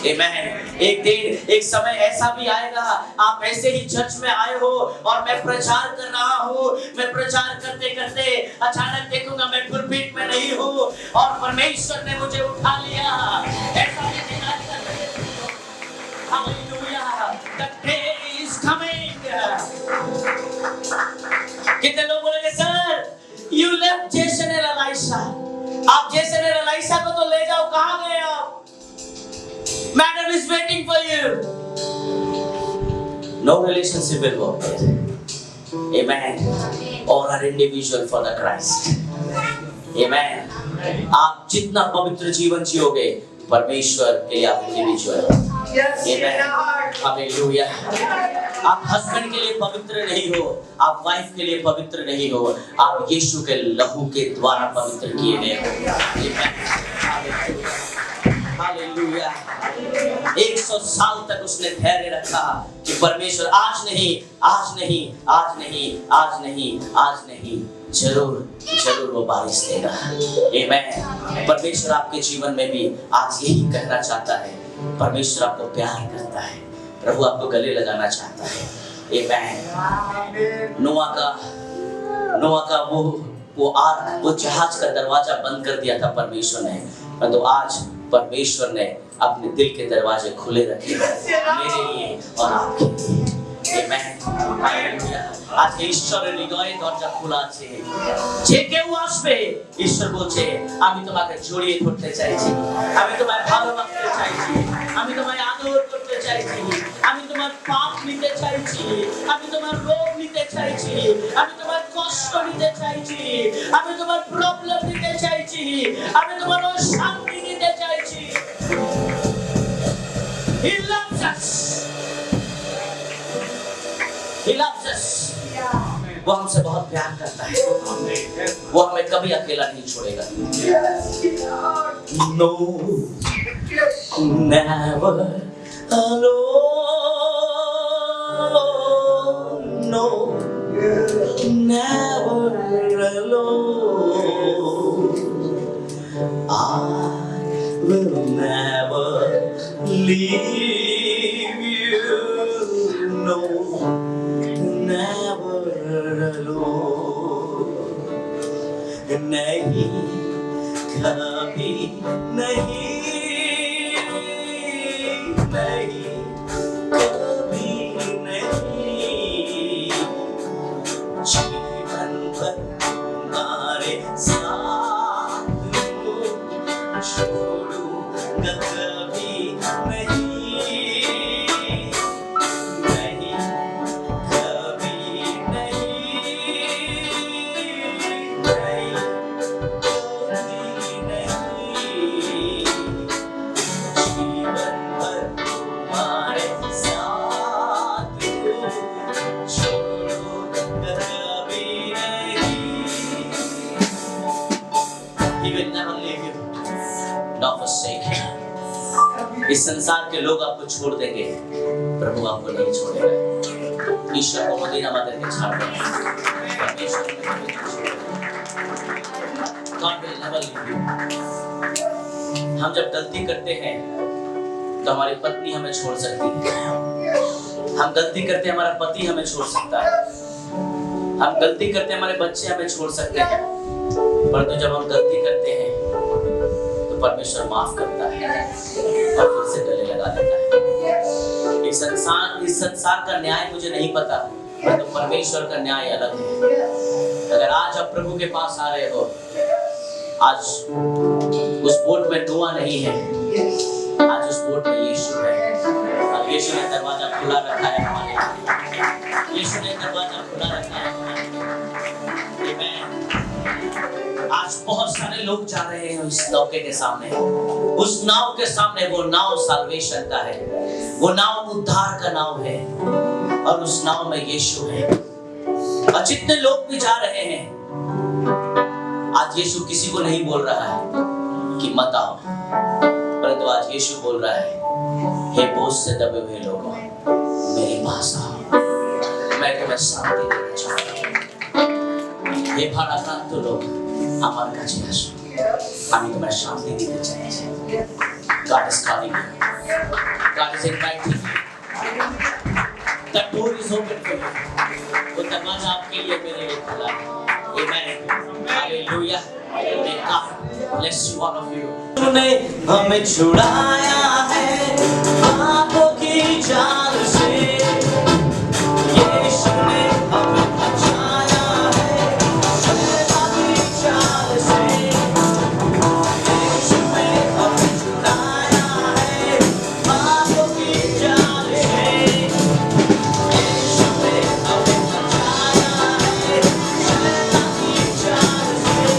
आमीन। एक दिन एक समय ऐसा भी आएगा, आप ऐसे ही चर्च में आए हो और मैं प्रचार कर रहा हूँ, मैं प्रचार करते करते अचानक देखूंगा मैं पुलपिट में नहीं हूँ और परमेश्वर ने मुझे उठा लिया। ऐसा भी दिन आएगा। Hallelujah, the day is coming। कितने लोग बोलेंगे sir you left Jason and Elisha, आप जेसन और एलिशा को तो ले जाओ, कहाँ गए आप? Madam is waiting for you। No relationship will work there। Amen। All are individual for the Christ। Amen। आप जितना पवित्र जीवन जियोगे, परमेश्वर के लिए आप इंडिविजुअल हो। हालेलुया। आप हस्बैंड के लिए पवित्र नहीं हो, आप वाइफ के लिए पवित्र नहीं हो, आप यीशु के लहू के द्वारा पवित्र किए गए हो। हालेलुया। 100 साल तक उसने धैर्य रखा कि परमेश्वर आज नहीं, आज नहीं, आज नहीं, आज नहीं, आज नहीं, जरूर जरूर वो बारिश देगा। आमीन। परमेश्वर आपके जीवन में भी आज यही कहना चाहता है, परमेश्वर आपको प्यार करता है, प्रभु आपको गले लगाना चाहता है। आमीन। नोआ का वो जहाज का दरवाजा बंद कर दिया था परमेश्वर ने, परंतु आज परमेश्वर ने अपने दिल के दरवाजे खुले रखे हैं मेरे लिए और आपके लिए। আজকে ঈশ্বরের হৃদয়ে দরজা খোলা আছে, যে কেউ আসবে ঈশ্বর বলছে আমি তোমাকে জড়িয়ে ধরতে চাইছি, আমি তোমায় ভালোবাসতে চাইছি, আমি তোমায় আদর করতে চাইছি, আমি তোমার পাপ নিতে চাইছি, আমি তোমার রোগ নিতে চাইছি, আমি তোমার কষ্ট নিতে চাইছি, আমি তোমার প্রবলেম নিতে চাইছি, আমি তোমার শান্তি নিতে চাইছি। He loves us। He loves us। वो हमसे बहुत प्यार करता है, वो हमें कभी अकेला नहीं छोड़ेगा। No, never alone, no, never alone, I will never leave you, no, never alone, नहीं कभी नहीं, नहीं कभी नहीं, जीवन भर तुम्हारे साथ हूँ, छोड़ूंगा कभी नहीं, नहीं कभी नहीं, नहीं कभी नहीं, जीवन भर तुम्हारे साथ हूँ, छोड़ूंगा कभी नहीं। He will never leave you, nor forsake you। इस संसार के लोग आपको छोड़ देंगे, प्रभु आपको नहीं छोड़ेगा। ईश्वर को मदीना मदर के छाड़ देंगे, परमेश्वर को नहीं छोड़ेगा। God will never leave you। हम जब गलती करते हैं तो हमारी पत्नी हमें छोड़ सकती है, हम गलती करते हैं हमारा पति हमें छोड़ सकता है, हम गलती करते हैं हमारे बच्चे हमें छोड़ सकते हैं, परंतु जब हम गलती करते हैं तो परमेश्वर माफ करता है और फिर से गले लगा देता है। इस संसार का न्याय मुझे नहीं पता, परंतु परमेश्वर का न्याय अलग है। अगर आज आप प्रभु के पास आ रहे हो, आज उस बोट में नोआ नहीं है, आज उस बोट में यीशु है और यीशु यीशु ने दरवाजा खुला रखा है हमारे लिए। यीशु ने दरवाजा खुला रखा है हमारे लिए। आमीन। आज बहुत सारे लोग जा रहे हैं उस नौके के सामने, उस नाव के सामने। वो नाव साल्वेशन का है, वो नाव उद्धार का नाव है, और उस नाव में यीशु है। और जितने लोग भी जा रहे हैं, आज यीशु किसी को नहीं बोल रहा है कि मत आओ, परंतु आज यीशु बोल रहा है, हे बोझ से दबे हुए लोगों, मेरे पास आओ, मैं तुम्हें शांति देना चाहता हूँ। हे भाराक्रांत लोग, আমার কাছে আসো, আমি তোমার শান্তি দিতে চাইছি। God is calling you. God is inviting you. The door is open for you. वो दरवाजा आपके लिए, मेरे लिए खुला है। Amen. Hallelujah. May God bless you, all of you. तूने हमें छुड़ाया है पापों की जाल से, यीशु ने हमें बचाया है शैतान की जाल से, यीशु ने हमें छुड़ाया है पापों की जाल से, यीशु ने हमें बचाया है शैतान की जाल से।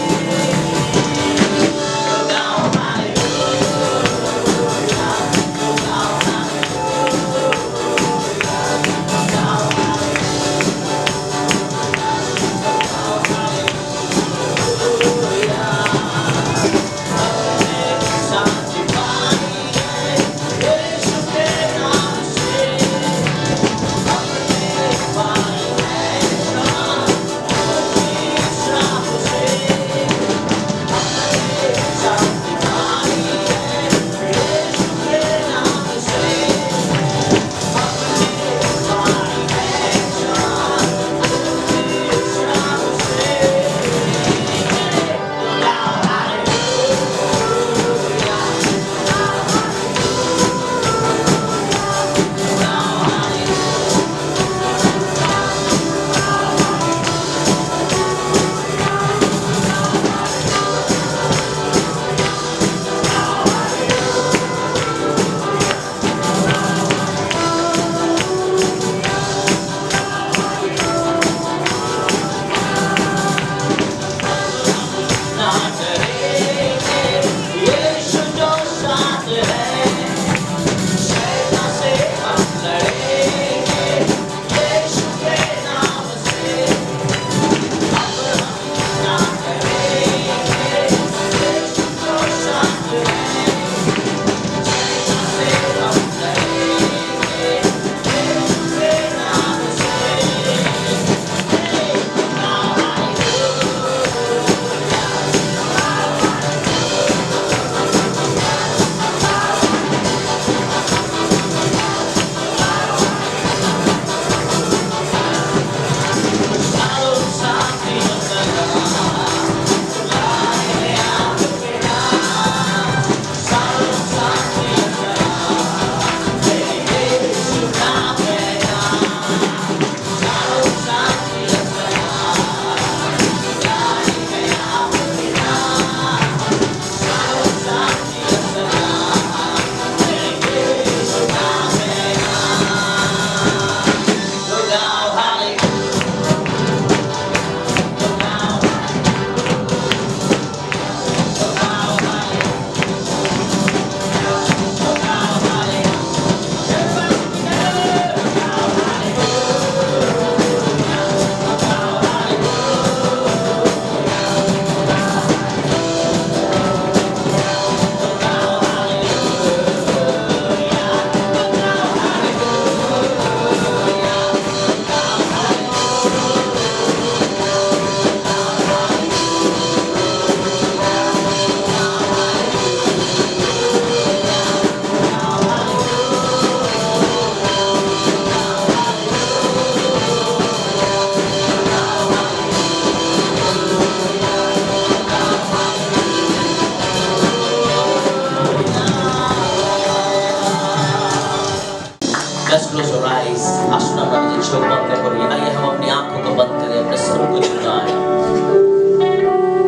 Just close your eyes. आसन अपना निज चोख बंद करिए। आइए हम अपनी आंखों को बंद करें, अपने सर को झुकाएं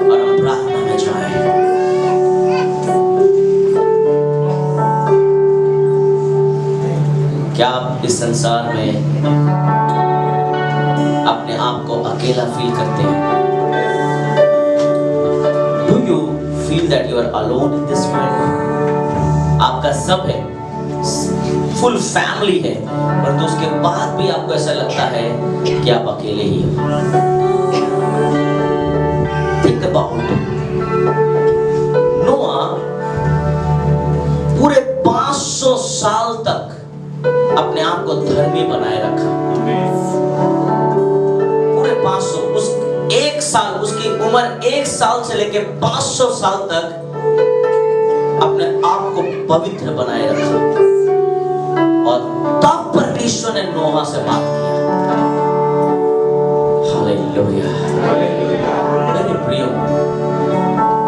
और हम प्रार्थना में जाएं। क्या आप इस संसार में अपने आप को अकेला फील करते हैं? Do you feel that you are alone in this world? आपका सब है, फुल फैमिली है, परंतु उसके बाद भी आपको ऐसा लगता है कि आप अकेले ही हो। Think about नोआ पूरे 500 साल तक अपने आप को धर्मी बनाए रखा। पूरे 500, उस एक साल, उसकी उम्र 1 साल से लेकर 500 साल तक अपने आप को पवित्र बनाए रखा। और तब परमेश्वर ने नोहा से बात किया। हालेलुया। मेरे प्रियो,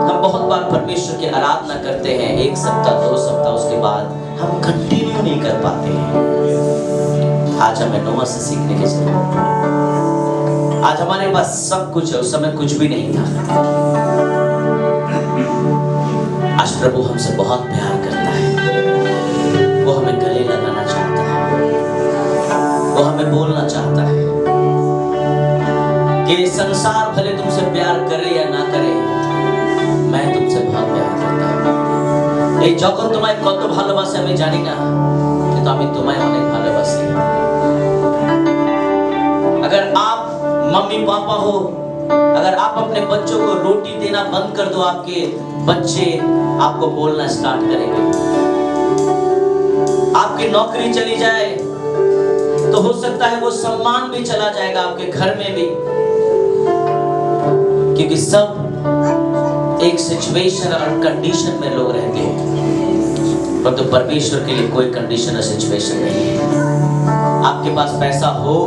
हम बहुत बार परमेश्वर की आराधना करते हैं, 1 सप्ताह 2 सप्ताह, उसके बाद हम कंटिन्यू नहीं कर पाते हैं। आज हमें नोहा से सीखने की जरूरत है। आज हमारे पास सब कुछ है, उस समय कुछ भी नहीं था। आज प्रभु हमसे बहुत प्यार करता है। वो हमें गले लगाना चाहता है, वो हमें बोलना चाहता है कि संसार भले तुमसे प्यार करे या ना करे, मैं तुमसे बहुत प्यार करता हूँ। এই যখন তোমায় কত ভালোবাসে আমি জানি না, কিন্তু আমি তোমায় অনেক ভালোবাসি। अगर आप मम्मी पापा हो, अगर आप अपने बच्चों को रोटी देना बंद कर दो, आपके बच्चे आपको बोलना स्टार्ट करेंगे। आपकी नौकरी चली जाए तो हो सकता है वो सम्मान भी चला जाएगा आपके घर में भी, क्योंकि सब एक सिचुएशन और कंडीशन में लोग रहते हैं, परंतु परमेश्वर के लिए कोई कंडीशन और सिचुएशन नहीं है। आपके पास पैसा हो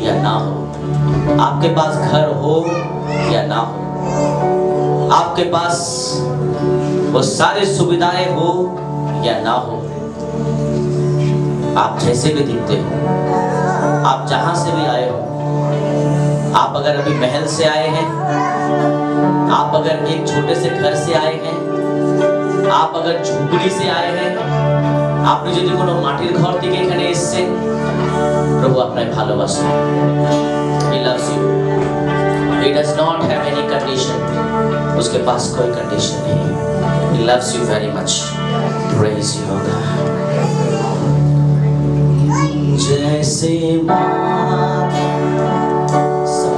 या ना हो, आपके पास घर हो या ना हो, आपके पास वो सारी सुविधाएं हो या ना हो, आप जैसे भी दिखते हो, आप जहां से भी आए हो, आप अगर अभी महल से आए हैं, आप अगर एक छोटे से घर से आए हैं, आप अगर झुपड़ी से आए हैं, আপনি যদি কোনো মাটির ঘর থেকে এখানে এসেছেন, প্রভু আপনাকে ভালোবাসেন। He loves you. He does not have any condition. उसके पास कोई कंडीशन नहीं। He loves you very much. Praise you, God. जैसे माता से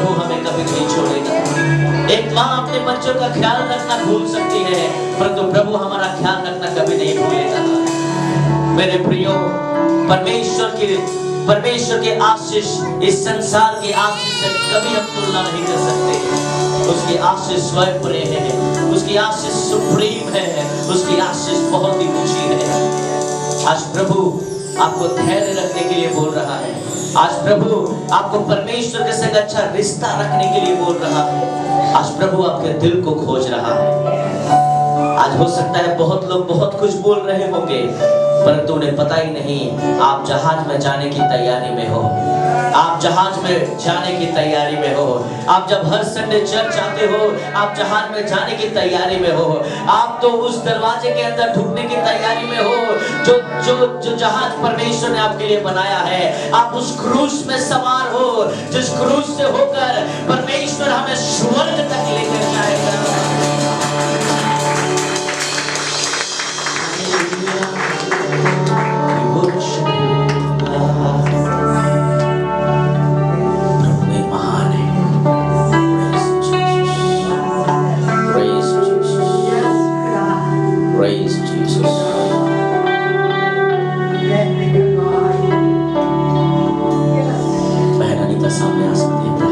प्रभु हमें कभी नहीं छोड़ेगा। एक माँ अपने बच्चों का ख्याल रखना भूल सकती है, परंतु प्रभु हमारा ख्याल रखना कभी नहीं भूलेगा। मेरे प्रियो, परमेश्वर के आशीष इस संसार के आशीष से कभी हम तुलना नहीं कर सकते। उसकी आशीष स्वयं है, उसकी आशीष सुप्रीम है, उसकी आशीष बहुत ही ऊंची है। आज प्रभु आपको धैर्य रखने के लिए बोल रहा है। आज प्रभु आपको परमेश्वर के संग अच्छा रिश्ता रखने के लिए बोल रहा है। आज प्रभु आपके दिल को खोज रहा है। आज हो सकता है बहुत लोग बहुत कुछ बोल रहे होंगे, परंतु उन्हें पता ही नहीं आप जहाज में जाने की तैयारी में हो। आप जहाज में जाने की तैयारी में हो। आप जब हर संडे चर्च आते हो, आप जहाज में जाने की तैयारी में हो। आप तो उस दरवाजे के अंदर ढुकने की तैयारी में हो जो जहाज परमेश्वर ने आपके लिए बनाया है। आप उस क्रूज में सवार हो, जिस क्रूज से होकर परमेश्वर हमें स्वर्ग तक लेकर जाएगा। Praise Jesus. बहन अनीता सामने आ सकती है।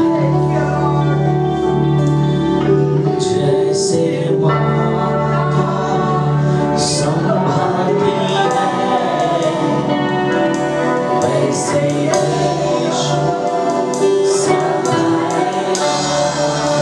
जैसे माता संभालती है, वैसे यीशु संभालेगा। जैसे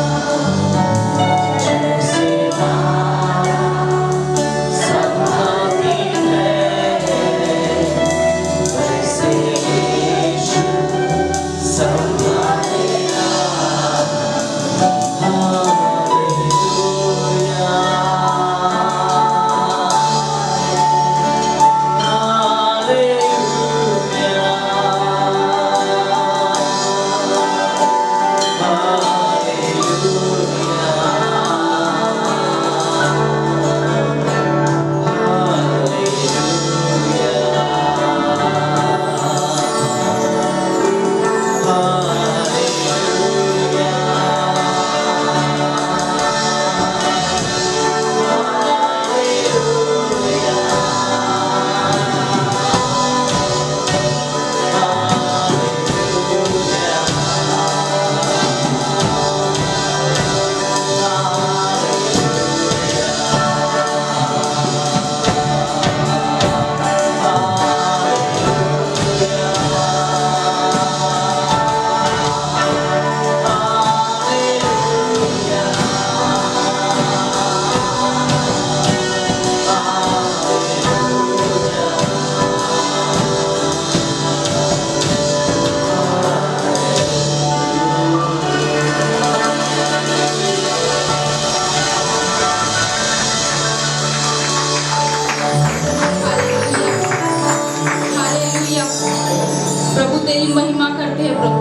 तेरी महिमा करते हैं प्रभु,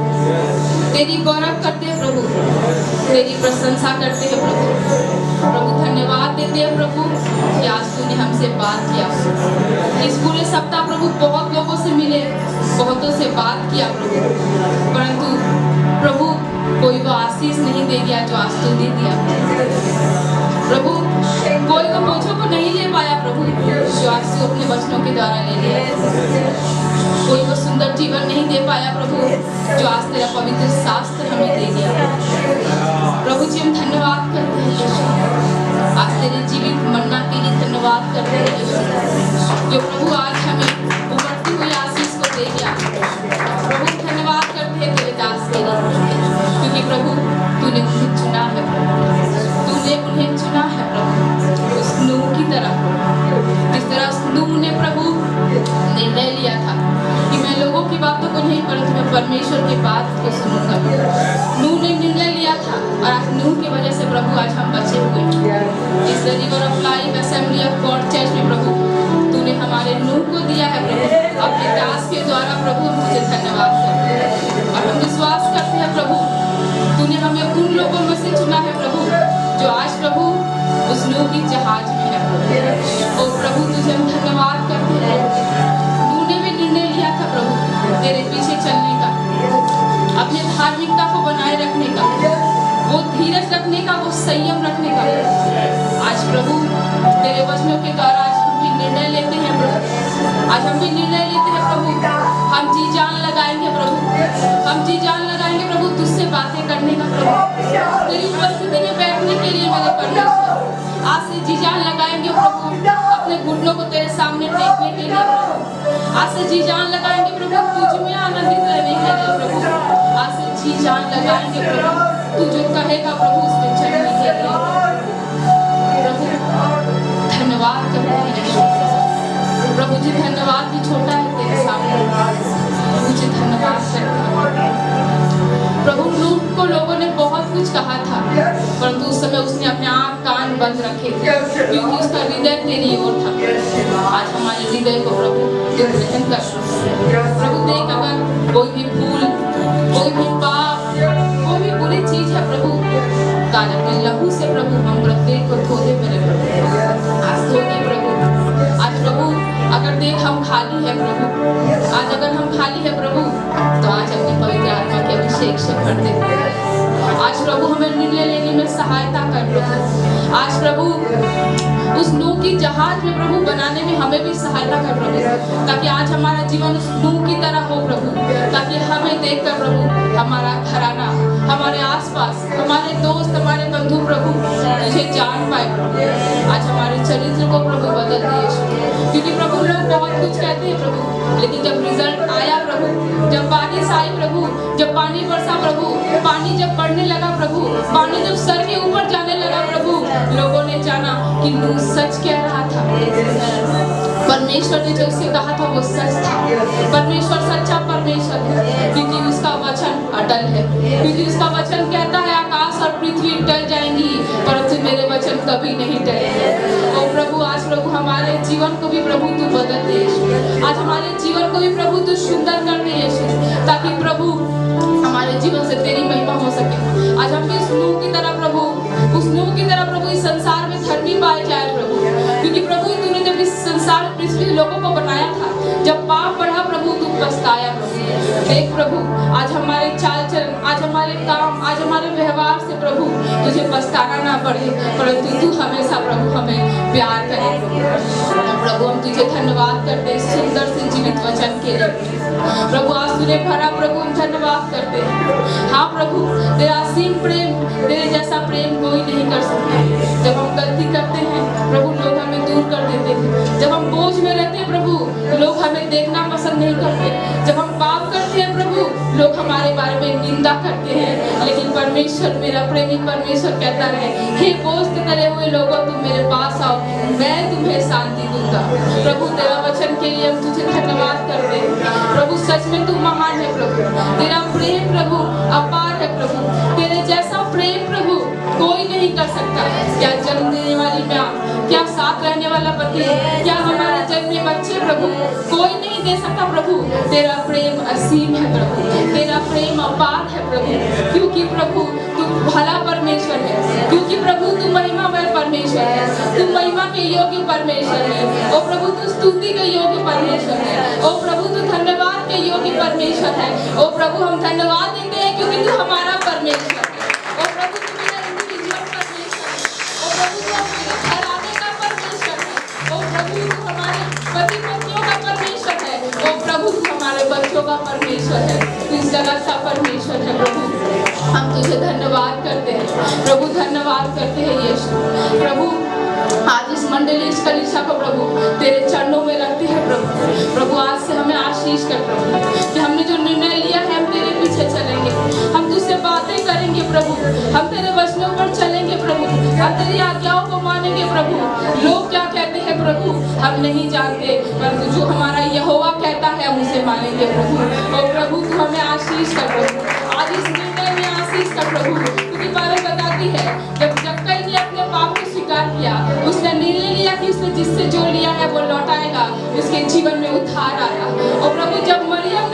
तेरी गौरव करते हैं प्रभु, तेरी प्रशंसा करते हैं प्रभु। धन्यवाद देते हैं प्रभु कि आज तूने हमसे बात किया। इस पूरे सप्ताह प्रभु बहुत लोगों से मिले, बहुतों से बात किया प्रभु, परंतु प्रभु कोई वो आशीष नहीं दे गया जो आज तू दे दिया प्रभु। कोई वो बोझों को नहीं ले पाया प्रभु जो आज तू अपने वचनों के द्वारा ले लिया। कोई वो सुंदर जीवन नहीं दे पाया प्रभु जो आज तेरा पवित्र शास्त्र हमें दे दिया प्रभु जी। हम धन्यवाद करते हैं यीशु, आज तेरे जीवित मन्ना के लिए धन्यवाद करते हैं यीशु, जो प्रभु आज हमें उमड़ती हुई आशीष को दे दिया प्रभु। धन्यवाद करते हैं तेरे दास के लिए, क्योंकि प्रभु तूने उन्हें चुना है, तूने उन्हें चुना है प्रभु उस नूह की तरह, जिस तरह उस नूह ने प्रभु निर्णय लिया था कि मैं लोगों की बातों को नहीं परंतु मैं परमेश्वर की बात को सुनूंगा। नूह ने निर्णय लिया था और आज नूह की वजह से प्रभु आज हम बचे हुए इस river of life assembly of God church में प्रभु तूने हमारे नूह को दिया है प्रभु, अपने दास के द्वारा प्रभु। हम तुझे धन्यवाद करते हैं और हम विश्वास करते हैं प्रभु तूने हमें उन लोगों में से चुना है प्रभु जो आज प्रभु उस नूह की जहाज में है प्रभु। और प्रभु तुझे हम धन्यवाद करते हैं, नूह ने भी निर्णय लिया था प्रभु तेरे पीछे चलने का, अपने धार्मिकता को बनाए रखने आज हम भी निर्णय लेते हैं प्रभु, हम जी जान लगाएंगे प्रभु, हम जी जान लगाएंगे प्रभु तुझसे बातें करने का प्रभु, तेरी उपस्थिति में बैठने के लिए मेरे परमेश्वर। आज से जी जान लगाएंगे प्रभु अपने घुटनों को तेरे सामने टेकने के लिए प्रभु। आज से जी जान लगाएंगे प्रभु तुझ में आनंदित रहने के लिए प्रभु। आज से जी जान लगाएंगे प्रभु तू जो कहेगा प्रभु उसमें चलने के लिए प्रभु। धन्यवाद करते हैं यीशु प्रभु जी, धन्यवाद भी छोटा है तेरे सामने प्रभु जी, धन्यवाद करते हैं प्रभु। लूट को लोगों ने बहुत कुछ कहा था परंतु उस समय उसने अपने आँख कान बंद रखे थे क्योंकि उसका हृदय तेरी ओर था। आज हमारे हृदय को प्रभु तू ग्रहण कर प्रभु। देख अगर कोई भी भूल, कोई भी पाप, कोई भी बुरी चीज है प्रभु, ताज अपने लहू से प्रभु हम प्रत्येक को धो दे मेरे प्रभु। आज धो दे प्रभु। आज प्रभु अगर देख हम खाली है प्रभु, आज अगर हम खाली है प्रभु तो आज अपनी पवित्र आत्मा के अभिषेक से भर दे। आज प्रभु हमें निर्णय लेने में सहायता कर प्रभु। आज प्रभु उस नूह की जहाज में प्रभु बनाने में हमें भी सहायता कर प्रभु, ताकि आज हमारा जीवन उस नूह की तरह हो प्रभु, ताकि हमें देखकर प्रभु हमारा घराना, हमारे आसपास, हमारे दोस्त, हमारे बंधु प्रभु तुझे जान पाए प्रभु। आज हमारे चरित्र को प्रभु बदल दिए क्योंकि प्रभु लोग बहुत कुछ कहते हैं प्रभु, लेकिन जब रिजल्ट आया प्रभु, जब बारिश आई प्रभु, जब पानी बरसा प्रभु, पानी जब बढ़ने लगा प्रभु, पानी जब सर के ऊपर जाने लगा प्रभु, लोगों ने जाना कि नूह सच कह रहा था। परमेश्वर ने जो उससे कहा था वो सच था। परमेश्वर सच्चा परमेश्वर है क्योंकि उसका वचन अटल है, क्योंकि उसका वचन कहता है आकाश और पृथ्वी टल जाएंगी परंतु मेरे वचन कभी नहीं टलेंगे। ओ प्रभु, आज प्रभु हमारे जीवन को भी प्रभु तू बदल दे यीशु। आज हमारे जीवन को भी प्रभु तू सुंदर कर दे यीशु, ताकि प्रभु हमारे जीवन से तेरी महिमा हो सके। आज हम भी उस नूह की तरह प्रभु, उस नूह की तरह प्रभु इस संसार में धर्मी पाए जाए प्रभु, क्योंकि प्रभु तूने जब इस संसार में पृथ्वी लोगों को बनाया था, जब पाप बढ़ा प्रभु तू पछताया प्रभु। देख प्रभु आज हमारे चाल चलन, आज हमारे काम, आज हमारे व्यवहार से प्रभु तुझे पछताना ना पड़े परंतु तू हमेशा प्रभु हमें प्यार करे प्रभु। हम तुझे धन्यवाद करते सुंदर से जीवित वचन के लिए प्रभु। आज तूने भरा प्रभु हम धन्यवाद करते हैं। हाँ प्रभु, तेरा असीम प्रेम, तेरे जैसा प्रेम कोई नहीं कर सकता। जब हम गलती करते हैं प्रभु लोग हमें दूर कर देते हैं, जब हम बोझ में रहते हैं प्रभु लोग हमें देखना पसंद नहीं करते, जब हम पाप करते हैं प्रभु लोग हमारे बारे में निंदा करते हैं, लेकिन परमेश्वर, मेरा प्रेमी परमेश्वर कहता है, हे बोझ तले हुए लोगों तुम मेरे पास आओ, मैं तुम्हें शांति दूंगा। प्रभु तेरा वचन के लिए हम तुझे धन्यवाद करते हैं प्रभु। सच में तू महान है प्रभु, तेरा प्रेम प्रभु अपार है प्रभु, तेरे जैसा प्रेम प्रभु कोई नहीं कर सकता। क्या जन्म देने वाली माँ, क्या साथ रहने वाला पति, क्या हमारे जन्मे बच्चे प्रभु कोई नहीं दे सकता प्रभु। तेरा प्रेम असीम है प्रभु, तेरा प्रेम अपार है प्रभु, क्योंकि प्रभु तू भला परमेश्वर है, क्योंकि प्रभु तू महिमामय परमेश्वर है, तू महिमा के योग्य परमेश्वर है। ओ प्रभु तू स्तुति के योग्य परमेश्वर है। ओ प्रभु तू धन्यवाद के योग्य परमेश्वर है। ओ प्रभु हम धन्यवाद देते हैं क्योंकि तू हमारा परमेश्वर है। ओ प्रभु तू मेरा इंडिविजुअल परमेश्वर है। ओ प्रभु तू हमारे घराने का परमेश्वर है। ओ प्रभु तू हमारे पति पत्नियों का परमेश्वर है। ओ प्रभु तू हमारे बच्चों का परमेश्वर है। तू इस जगत का परमेश्वर है प्रभु। हम तुझे धन्यवाद करते हैं प्रभु, धन्यवाद करते हैं यीशु। प्रभु आज इस मंडली, इस कलीसिया को प्रभु तेरे चरणों में रखते हैं प्रभु। प्रभु आज से हमें आशीष कर प्रभु कि हमने जो निर्णय लिया है हम तेरे पीछे चलेंगे, हम तुझसे बातें करेंगे प्रभु, हम तेरे वचनों पर चलेंगे प्रभु, हम तेरी आज्ञाओं को मानेंगे प्रभु। लोग क्या कहते हैं प्रभु हम नहीं जानते, परंतु जो हमारा यहोवा कहता है हम उसे मानेंगे प्रभु। और प्रभु तू हमें आशीष कर प्रभु, आज इस निर्णय में आशीष कर प्रभु, क्योंकि बाइबल बताती है जब कई ने अपने पाप को स्वीकार किया, उसने निर्णय लिया कि उसने जिससे जो लिया है वो लौटाएगा, उसके जीवन में उद्धार आया। और प्रभु जब मरियम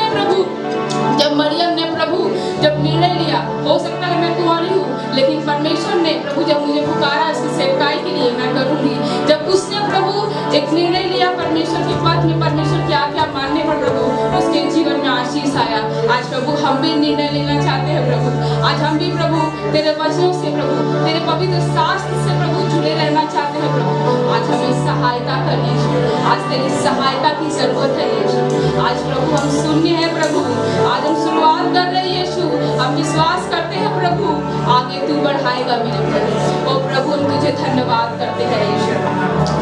ने प्रभु जब निर्णय लिया, हो सकता है मैं कुंवारी हूँ लेकिन परमेश्वर ने प्रभु जब मुझे पुकारा इसकी सेवकाई के लिए मैं करूंगी, जब उसने प्रभु एक निर्णय लिया परमेश्वर के पद में, परमेश्वर क्या क्या मानने पर प्रभु उसके जीवन में आशीष आया। आज आज प्रभु हम भी निर्णय लेना चाहते हैं प्रभु। आज हम भी प्रभु तेरे वचनों से प्रभु, तेरे पवित्र शास्त्र से प्रभु जुड़े रहना चाहते हैं प्रभु। आज हमें सहायता कर यीशु, आज तेरी सहायता की जरूरत है यीशु। आज प्रभु हम शून्य है प्रभु, आज हम शुरुआत कर रहे हैं यीशु। हम विश्वास करते हैं प्रभु, आगे तू बढ़ाएगा मेरे प्रभु। ओ प्रभु हम तुझे धन्यवाद करते हैं यीशु।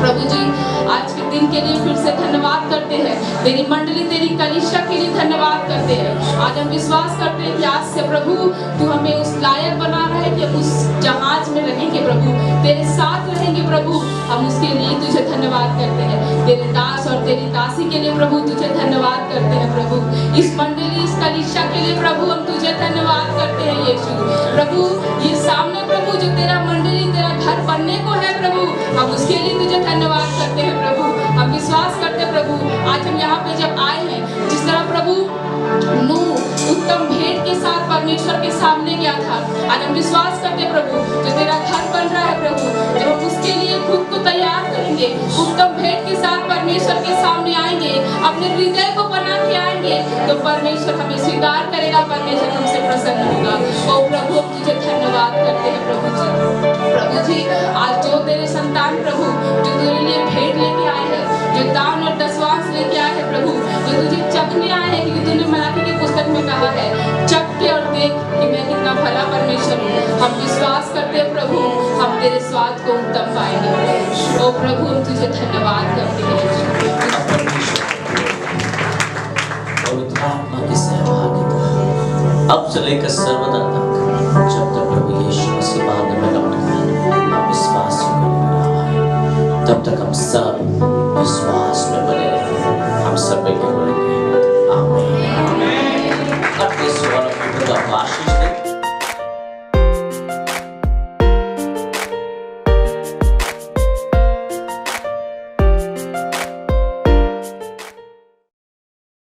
प्रभु जी आज के दिन के लिए फिर से धन्यवाद करते हैं, तेरी मंडली तेरी कलीसिया के लिए धन्यवाद करते हैं। आज हम विश्वास करते हैं कि आज से प्रभु तू हमें उस लायक बना रहा है कि हम उस जहाज में रहेंगे प्रभु, तेरे साथ रहेंगे प्रभु। हम उसके लिए तुझे धन्यवाद करते हैं, तेरे दास और तेरी दासी के लिए प्रभु तुझे धन्यवाद करते हैं प्रभु। इस मंडली इस कलीसिया के लिए प्रभु हम तुझे धन्यवाद करते हैं यीशु। प्रभु ये सामने प्रभु जो तेरा मंडली तेरा घर बनने को है प्रभु, हम उसके लिए तुझे धन्यवाद करते हैं प्रभु। हम विश्वास करते हैं प्रभु आज हम यहाँ पे जब आए हैं, जिस तरह प्रभु नूह उत्तम भेंट के साथ परमेश्वर के सामने गया था, आज हम विश्वास करते हैं प्रभु जो तेरा घर बन रहा है प्रभु, जब हम उसके लिए खुद को तैयार करेंगे, उत्तम भेंट के साथ परमेश्वर के सामने आएंगे, अपने हृदय को बना के आएंगे, तो परमेश्वर हमें स्वीकार करेगा, परमेश्वर हमसे प्रसन्न होगा। ओ प्रभु हम तुझे धन्यवाद करते हैं प्रभु जी। प्रभु जी आज जो तेरे संतान प्रभु जो तेरे लिए भेंट लेके आए हैं, जो दान और दशवांश लेके आए हैं प्रभु, जो तुझे चखने आए हैं, क्योंकि तूने मलाकी की पुस्तक में कहा है चख के और देख कि मैं कितना भला परमेश्वर हूँ। हम विश्वास करते हैं प्रभु हम तेरे स्वाद को उत्तम पाएंगे। ओ प्रभु हम तुझे धन्यवाद करते हैं।
पवित्र आत्मा की सहभागिता अब से लेकर सर्वदा तक जब तक